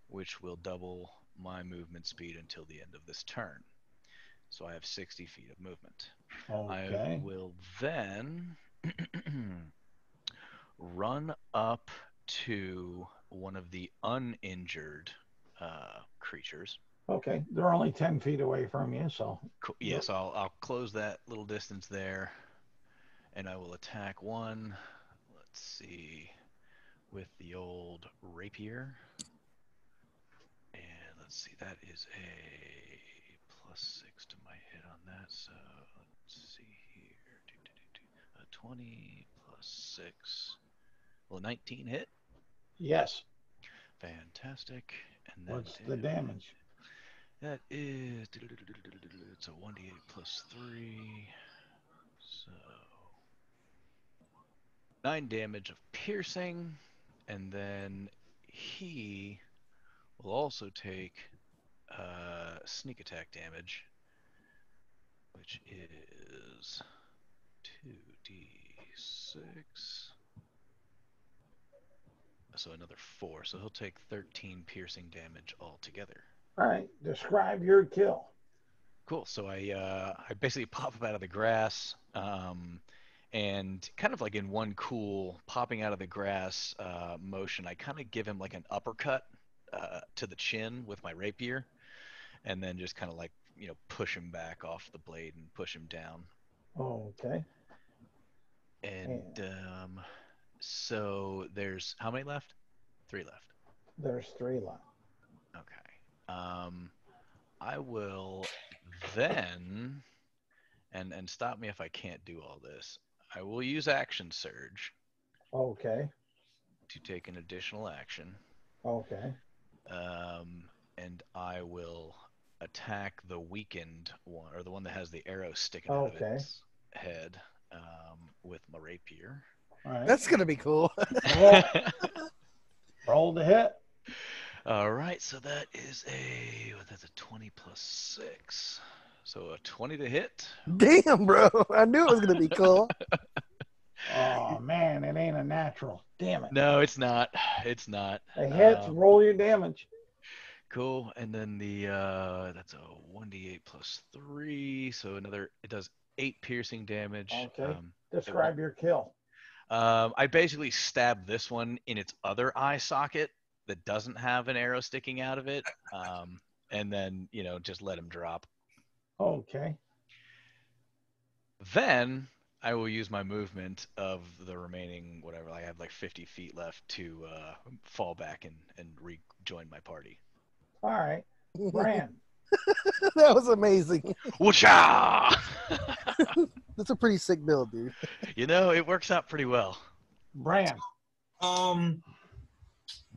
which will double my movement speed until the end of this turn. So I have 60 feet of movement. Okay. I will then run up to one of the uninjured creatures. Okay. They're only 10 feet away from you, so. Cool. Yes, I'll close that little distance there, and I will attack one. Let's see, with the old rapier. And let's see, that is a +6 to my hit on that. So let's see here. A 20 plus 6. Will a 19 hit? Yes. Fantastic. And then What's the damage? That is, it's a 1d8 plus 3. So 9 damage of piercing, and then he will also take sneak attack damage, which is 2d6. So another 4. So he'll take 13 piercing damage altogether. All right. Describe your kill. Cool. So I basically pop up out of the grass, and kind of like in one cool popping out of the grass motion, I kind of give him like an uppercut to the chin with my rapier, and then just kind of like, push him back off the blade and push him down. Okay. And so there's how many left? 3 left. There's 3 left. Okay. I will then, and stop me if I can't do all this, I will use Action Surge Okay. to take an additional action. Okay. And I will attack the weakened one, or the one that has the arrow sticking out of its head, with my rapier. All right. That's gonna be cool. Roll the hit. All right, so that's a 20 plus 6. So a 20 to hit. Damn, bro. I knew it was gonna be cool. Oh man, it ain't a natural. Damn it. No, it's not. It's not. It hits. Roll your damage. Cool. And then that's a 1d8 plus 3. So it does 8 piercing damage. Okay. Describe your kill. I basically stab this one in its other eye socket that doesn't have an arrow sticking out of it, and then just let him drop. Okay. Then I will use my movement of the remaining whatever. I have like 50 feet left to fall back and rejoin my party. All right. Bran. That was amazing. Whoosha! That's a pretty sick build, dude. It works out pretty well. Bran.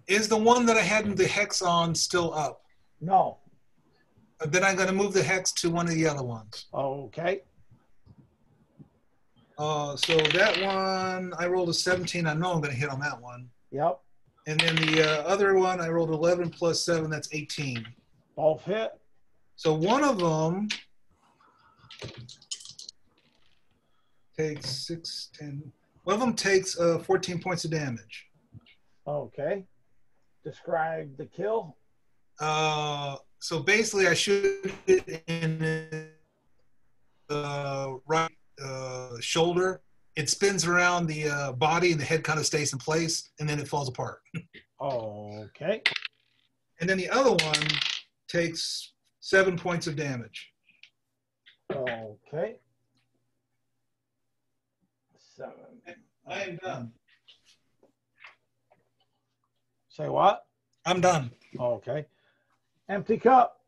Is the one that I had the hex on still up? No. Then I'm going to move the hex to one of the other ones. Okay. So that one, I rolled a 17. I know I'm going to hit on that one. Yep. And then the other one, I rolled 11 plus 7. That's 18. Both hit. So one of them takes 6, 10. One of them takes 14 points of damage. Okay. Describe the kill. So basically, I shoot it in the right shoulder. It spins around the body, and the head kind of stays in place, and then it falls apart. Okay. And then the other one takes 7 points of damage. Okay. 7. I am done. Say what? I'm done. Okay. Empty cup.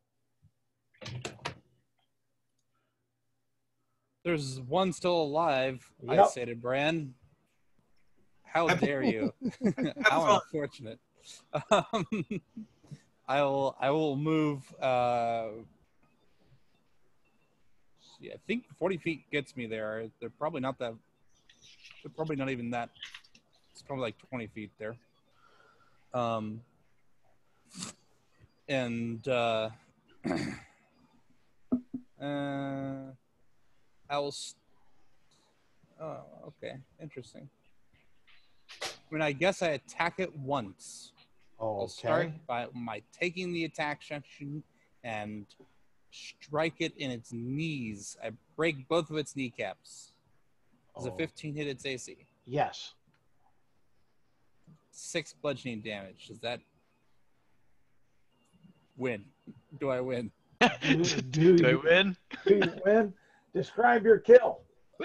There's one still alive, I Yep. say to Bran. How Have- dare you? How fun. unfortunate. Um, I will move. Yeah, I think 40 feet gets me there. They're probably not that. They're probably not even that. It's probably like 20 feet there. And I will. Oh, okay, interesting. I mean, I guess I attack it once. I'll start Okay. by taking the attack section and strike it in its knees. I break both of its kneecaps. Does a Oh. 15 hit its AC? Yes. 6 bludgeoning damage. Does that win? Do I win? Do I win? Do you win? Describe your kill.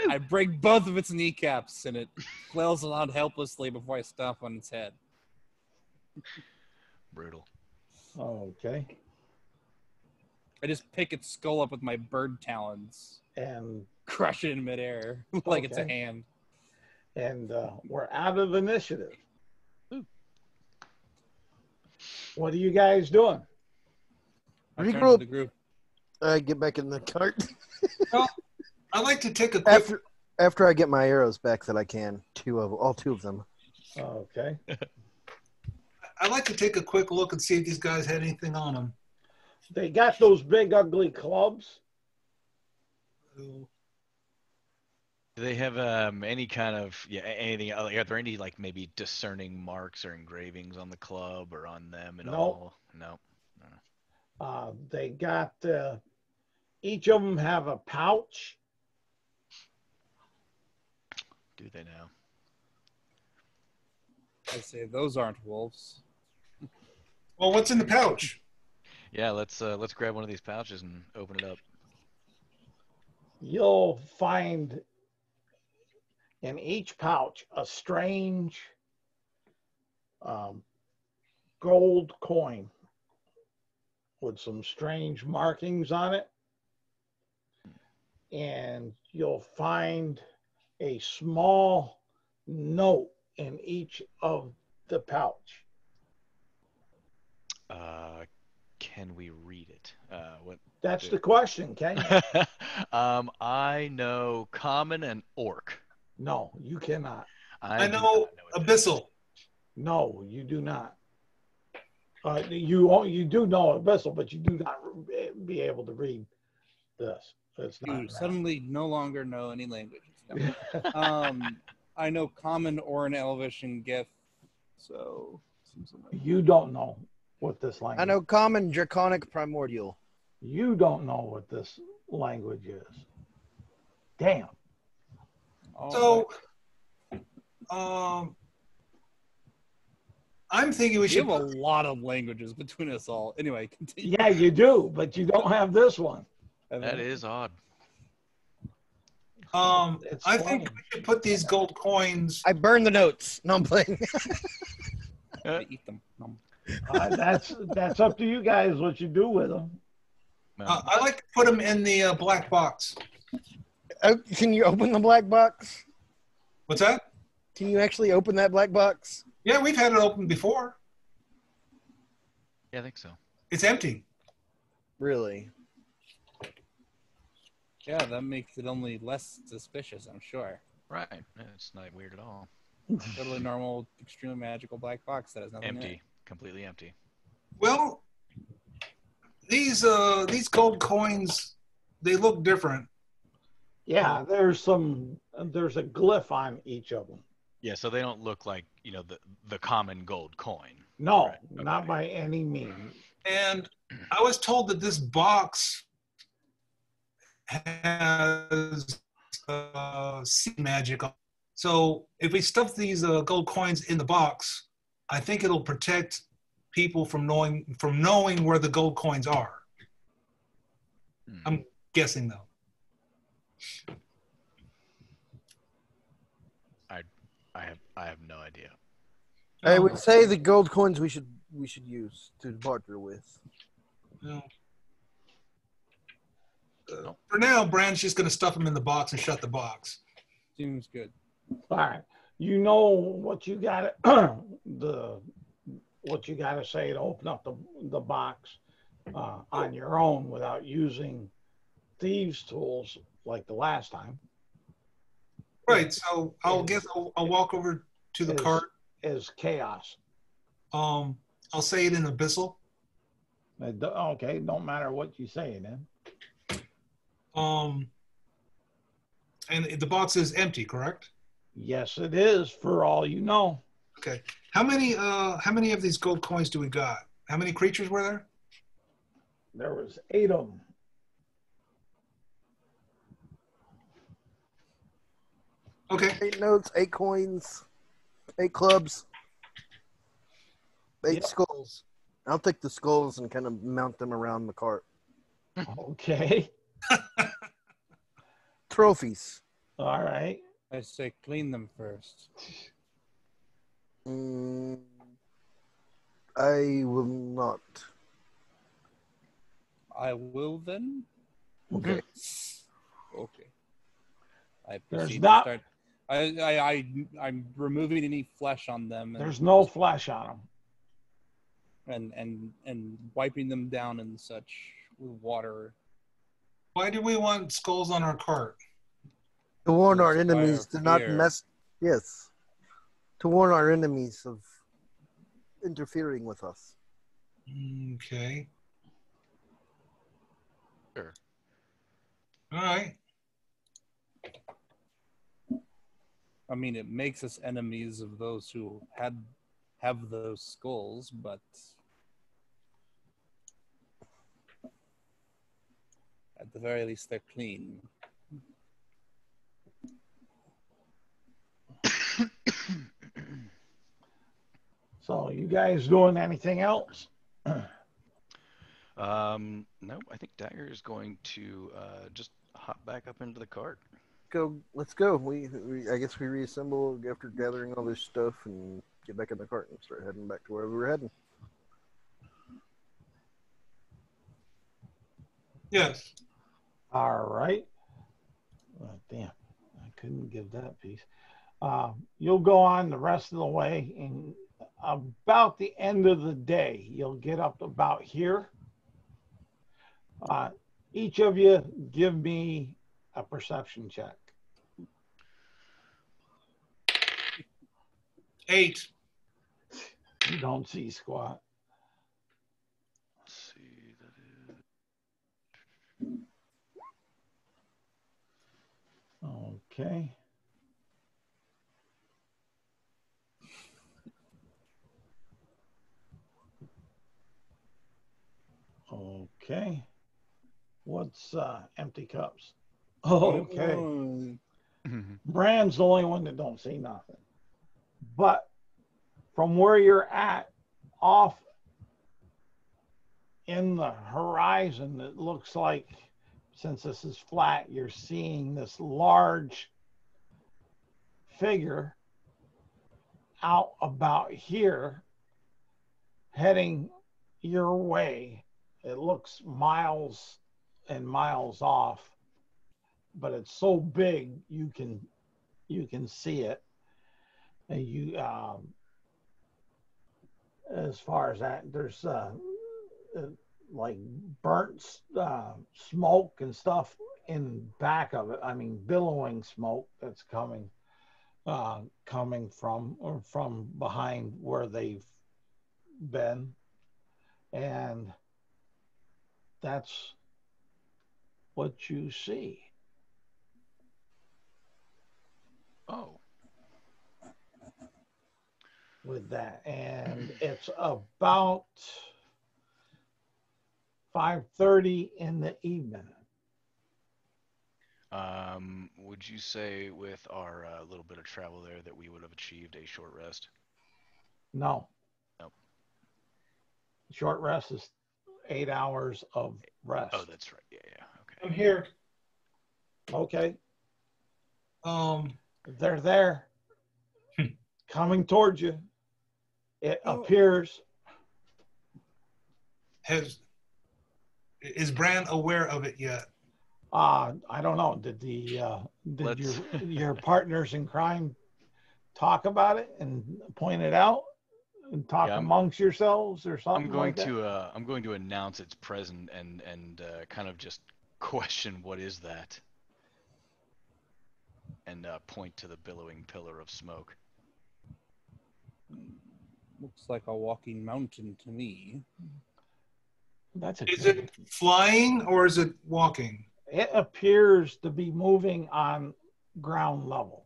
I break both of its kneecaps and it flails around helplessly before I stomp on its head. Brutal. Okay. I just pick its skull up with my bird talons, And crush it in midair like it's a Okay. hand. we're out of initiative. Ooh. What are you guys doing? I turn to Regroup. the group. Get back in the cart. Well, I'd like to take a quick. After I get my arrows back that I can, all two of them. Okay. I'd like to take a quick look and see if these guys had anything on them. They got those big ugly clubs. Do they have any kind of anything? Are there any like maybe discerning marks or engravings on the club or on them at Nope. all? No. They got each of them have a pouch. Do they now? I say those aren't wolves. Well, what's in the pouch? Yeah, let's grab one of these pouches and open it up. You'll find in each pouch a strange gold coin with some strange markings on it. And you'll find a small note in each of the pouch. Can we read it? That's the question, Ken. I know common and orc. No, you cannot. I do know not what that abyssal. is. No, you do not. You do know abyssal, but you do not be able to read this. It's You not suddenly no longer know any languages. No. I know common or an elvish and Gith, so seems like You don't know what this language. I know common, draconic, primordial. You don't know what this language is. Damn. So, I'm thinking we we should. have a lot of languages between us all. Anyway, continue. Yeah, you do, but you don't have this one. That is odd. It's I funny. think we should put these gold coins. I burn the notes. No, I'm playing. I eat them. No. That's up to you guys what you do with them. I like to put them in the black box. Can you open the black box? What's that? Can you actually open that black box? Yeah, we've had it open before. Yeah, I think so. It's empty. Really? Yeah, that makes it only less suspicious, I'm sure. Right. It's not weird at all. Totally normal, extremely magical black box that has nothing in it. Empty. Completely empty. Well, these gold coins, they look different. Yeah, there's a glyph on each of them. Yeah, so they don't look like, the common gold coin. No, Right, okay. not by any means. And I was told that this box has sea magic on it. So if we stuff these gold coins in the box, I think it'll protect people from knowing where the gold coins are. I'm guessing though. I have no idea. I would say the gold coins we should use to barter with. No. For now, Brand's just going to stuff them in the box and shut the box. Seems good. All right. You know what you got what you got to say to open up the box on your own without using thieves' tools like the last time. Right. So I'll walk over to the cart. Is chaos. I'll say it in abyssal. Okay, don't matter what you say then. And the box is empty, correct? Yes, it is, for all you know. Okay. How many of these gold coins do we got? How many creatures were there? There was 8 of them. Okay. 8 notes, 8 coins, 8 clubs, 8 skulls. I'll take the skulls and kind of mount them around the cart. Okay. Trophies. All right. I say clean them first. I will not. I will then. Okay. Okay. I There's proceed not- to start. I'm removing any flesh on them. And There's no flesh on them. and wiping them down and such with water. Why do we want skulls on our cart? To warn our Inspire enemies to not fear. mess. Yes. To warn our enemies of interfering with us. Okay. Sure. All right. I mean, it makes us enemies of those who have those skulls, but at the very least, they're clean. So you guys doing anything else? No, I think Dagger is going to just hop back up into the cart. Let's go. I guess we reassemble after gathering all this stuff and get back in the cart and start heading back to where we were heading. Yes. All right. Damn, I couldn't give that piece. You'll go on the rest of the way, and about the end of the day, you'll get up about here. Each of you give me a perception check. 8. You don't see squat. Let's see, that is. Okay. Okay. What's empty cups? Okay. Brand's the only one that don't see nothing. But from where you're at, off in the horizon, it looks like, since this is flat, you're seeing this large figure out about here heading your way. It looks miles and miles off, but it's so big you can see it. And you as far as that, there's like burnt smoke and stuff in back of it. I mean, billowing smoke that's coming from behind where they've been, and that's what you see. Oh. With that, and it's about 5:30 in the evening. Would you say with our little bit of travel there that we would have achieved a short rest? No, Short rest is 8 hours of rest. Oh, that's right. Yeah, yeah. Okay. I'm here. Okay. Um, They're there. Coming towards you. It Oh. appears. is Bran aware of it yet? I don't know. Did your partners in crime talk about it and point it out and talk Yeah, amongst yourselves or something I'm going like that? to I'm going to announce its presence and kind of just question what is that, and point to the billowing pillar of smoke. Looks like a walking mountain to me. That's a Is good. it flying or is it walking? It appears to be moving on ground level,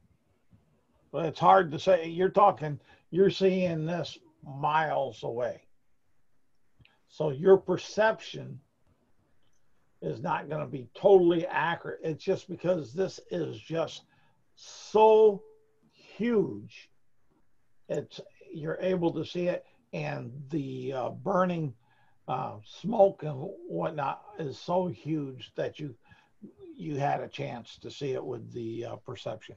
but it's hard to say. You're seeing this miles away, so your perception is not going to be totally accurate. It's just because this is just so huge. You're able to see it, and the burning smoke and whatnot is so huge that you had a chance to see it with the perception.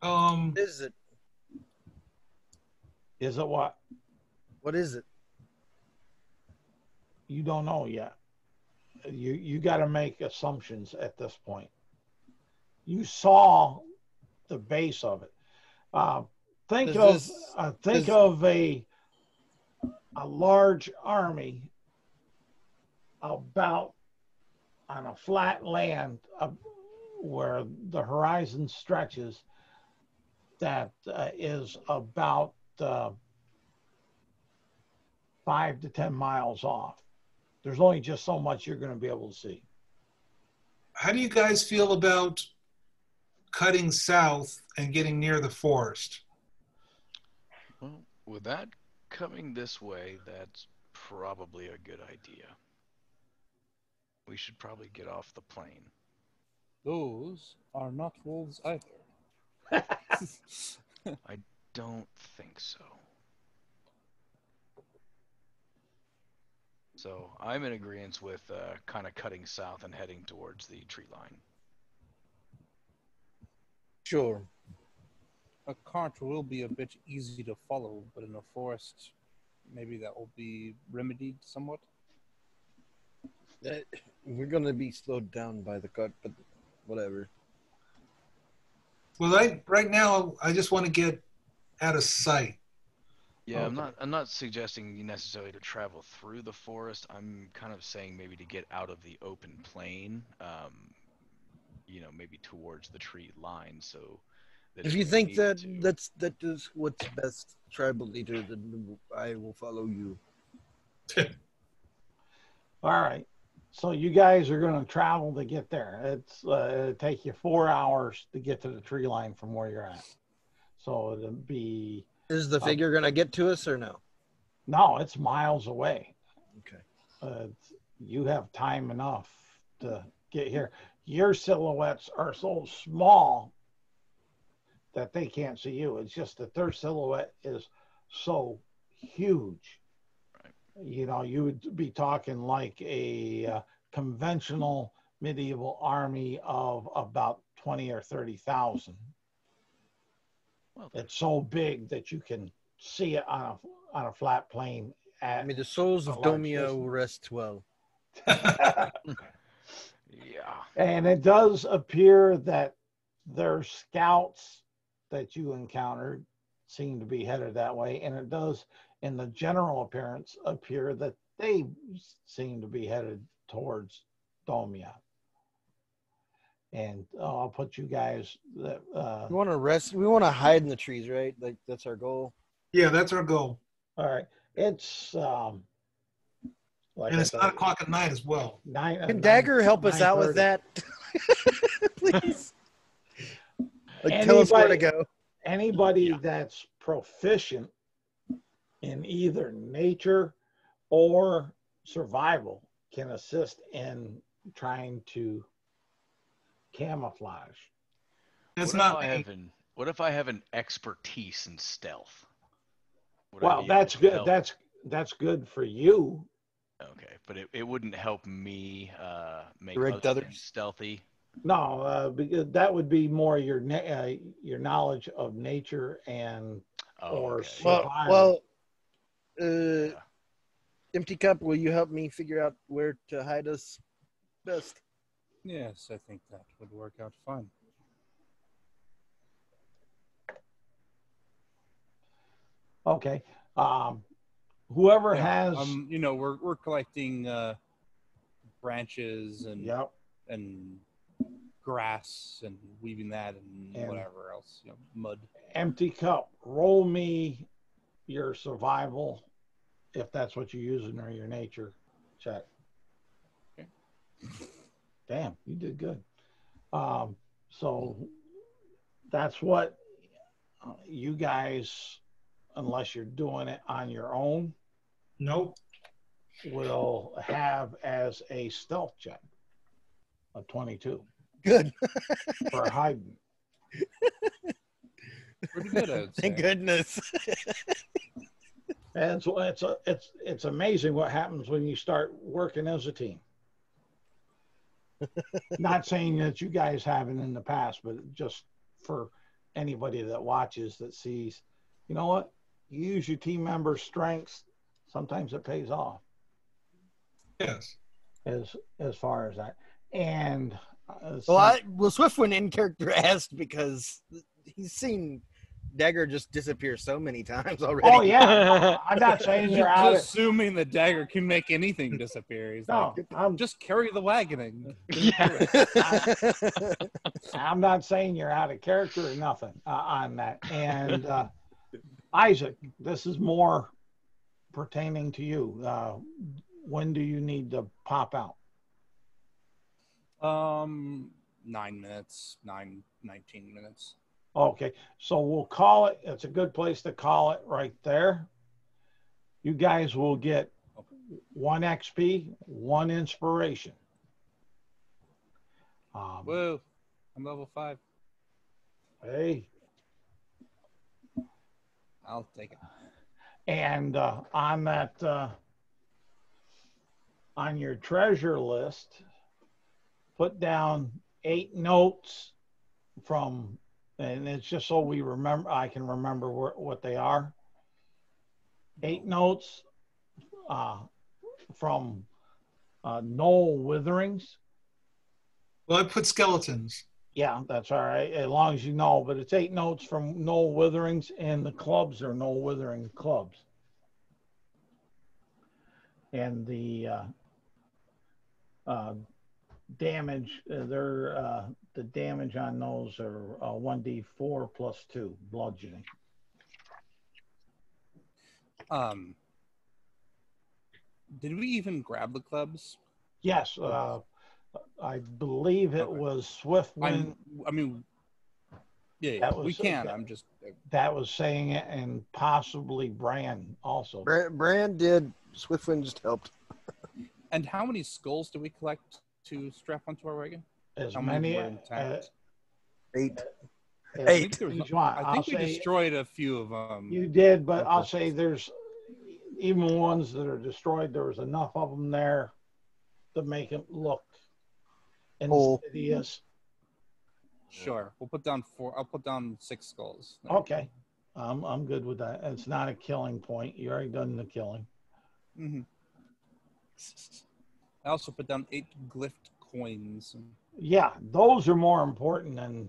What is it? Is it what? What is it? You don't know yet. You got to make assumptions at this point. You saw the base of it. Think of a large army about on a flat land where the horizon stretches. That is about 5 to 10 miles off. There's only just so much you're going to be able to see. How do you guys feel about cutting south and getting near the forest? Well, with that coming this way, that's probably a good idea. We should probably get off the plane. Those are not wolves either. I don't think so. So I'm in agreement with kind of cutting south and heading towards the tree line. Sure. A cart will be a bit easy to follow, but in a forest, maybe that will be remedied somewhat. We're gonna be slowed down by the cut, but whatever. Well, right now, I just want to get out of sight. Yeah, Okay. I'm not suggesting you necessarily to travel through the forest. I'm kind of saying maybe to get out of the open plain, maybe towards the tree line. So that If if you we think needed that to- that is what's best, tribal leader, then I will follow you. All right. So you guys are going to travel to get there. It'll take you 4 hours to get to the tree line from where you're at. So it'll be Is the figure gonna get to us or no? no, it's miles away. Okay. You have time enough to get here. Your silhouettes are so small that they can't see you. It's just that their silhouette is so huge. Right. You would be talking like a conventional medieval army of about 20 or 30,000. Well, It's so big that you can see it on a flat plane. May the souls of a large Domia distance. rest well. yeah. And it does appear that their scouts that you encountered seem to be headed that way. And it does, in the general appearance, appear that they seem to be headed towards Domia. And I'll put you guys that We want to rest. We want to hide in the trees, right? Like that's our goal. Yeah, that's our goal. all right. It's like And I it's said, 9 o'clock at night as well. Can Dagger help us out with 9:30. that, please? Like, tell us where to go. Anybody Yeah. that's proficient in either nature or survival can assist in trying to camouflage. It's What not if I me. have what if I have an expertise in stealth? Would I Well, be able that's to good. help? that's good for you. Okay, but it wouldn't help me make Direct other things others. stealthy. No, because that would be more your knowledge of nature and Oh, or okay. survival. Yeah. Empty Cup, will you help me figure out where to hide us best? Yes, I think that would work out fine. Okay. Whoever Yeah, has. you know, we're collecting branches Yep. and grass and weaving that and And- whatever else, you know, mud. Empty Cup. Roll me your survival, if that's what you're using, or your nature check. Okay. Damn, you did good. So that's what you guys, unless you're doing it on your own, Nope. will have as a stealth check of 22 Good. for hiding. Pretty good, I would say. Thank goodness. And so it's amazing what happens when you start working as a team. Not saying that you guys haven't in the past, but just for anybody that watches that sees, you know what? You use your team members' strengths. Sometimes it pays off. Yes. As far as that. And Well, Swiftwind in character asked because he's seen Dagger just disappear so many times already. oh yeah, I'm not saying you're Just out. assuming the dagger can make anything disappear. He's No, like, just carry the wagon. I'm not saying you're out of character or nothing on that. And Isaac, this is more pertaining to you. When do you need to pop out? 9 minutes, 19 minutes. Okay, so we'll call it. It's a good place to call it right there. You guys will get 1 XP, 1 inspiration. Whoa, I'm level 5. Hey, I'll take it. and on that, on your treasure list, put down 8 notes from, and it's just so we remember, I can remember what they are. 8 notes from Noel Witherings. Well, I put skeletons. Yeah, that's all right, as long as you know. But it's 8 notes from Noel Witherings, and the clubs are Noel Withering clubs. And the damage, the damage on those are 1d4 plus 2 bludgeoning. Did we even grab the clubs? Yes, I believe it was Swiftwind. I mean, yeah, we can. I'm just. That was saying it, and possibly Bran also. Brand did. Swiftwind just helped. And how many skulls do we collect to strap onto our wagon? As How many were intact? 8. as Eight. as you want. I I'll think we say destroyed a few of them. you did, but I'll say there's even ones that are destroyed. There was enough of them there to make it look insidious. Sure, we'll put down 4. I'll put down 6 skulls. Okay, I'm good with that. It's not a killing point. You already done the killing. Mm-hmm. I also put down 8 glyphed coins. Yeah, those are more important than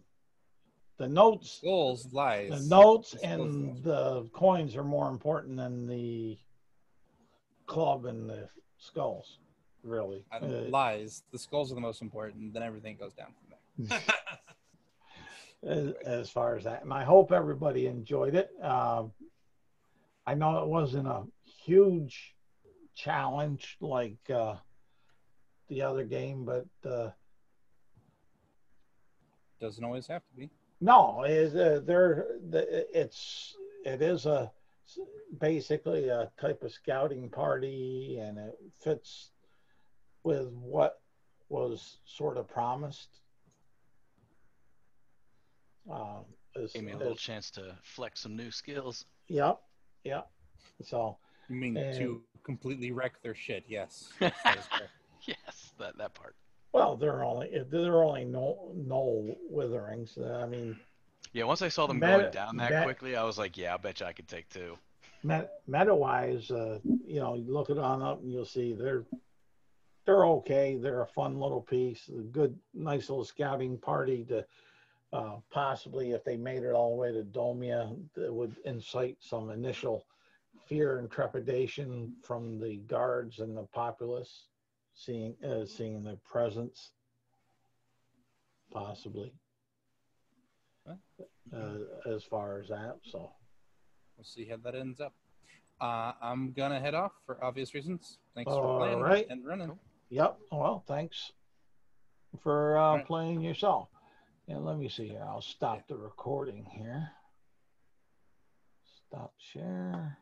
the notes. Skulls, lies. The notes and the coins are more important than the club and the skulls, really. Lies. The skulls are the most important. Then everything goes down from there. As far as that, and I hope everybody enjoyed it. I know it wasn't a huge challenge like the other game, but doesn't always have to be. no, it is basically a type of scouting party, and it fits with what was sort of promised. Gave me a little chance to flex some new skills. Yep. So You mean And- to completely wreck their shit? Yes. Yes, that is correct. Yes, that part. Well, they're only no witherings. I mean, Yeah, once I saw them Meta- going down that Meta- quickly, I was like, yeah, I bet you I could take two. meta-wise, you know, you look it on up and you'll see they're okay. They're a fun little piece, a good, nice little scouting party to possibly, if they made it all the way to Domia, that would incite some initial fear and trepidation from the guards and the populace, seeing their presence, possibly. As far as that, so We'll see how that ends up. I'm gonna head off for obvious reasons. Thanks for all playing right. and running. Cool. Yep. Well, thanks for right. playing yourself. And let me see here. I'll stop the recording here. Stop share.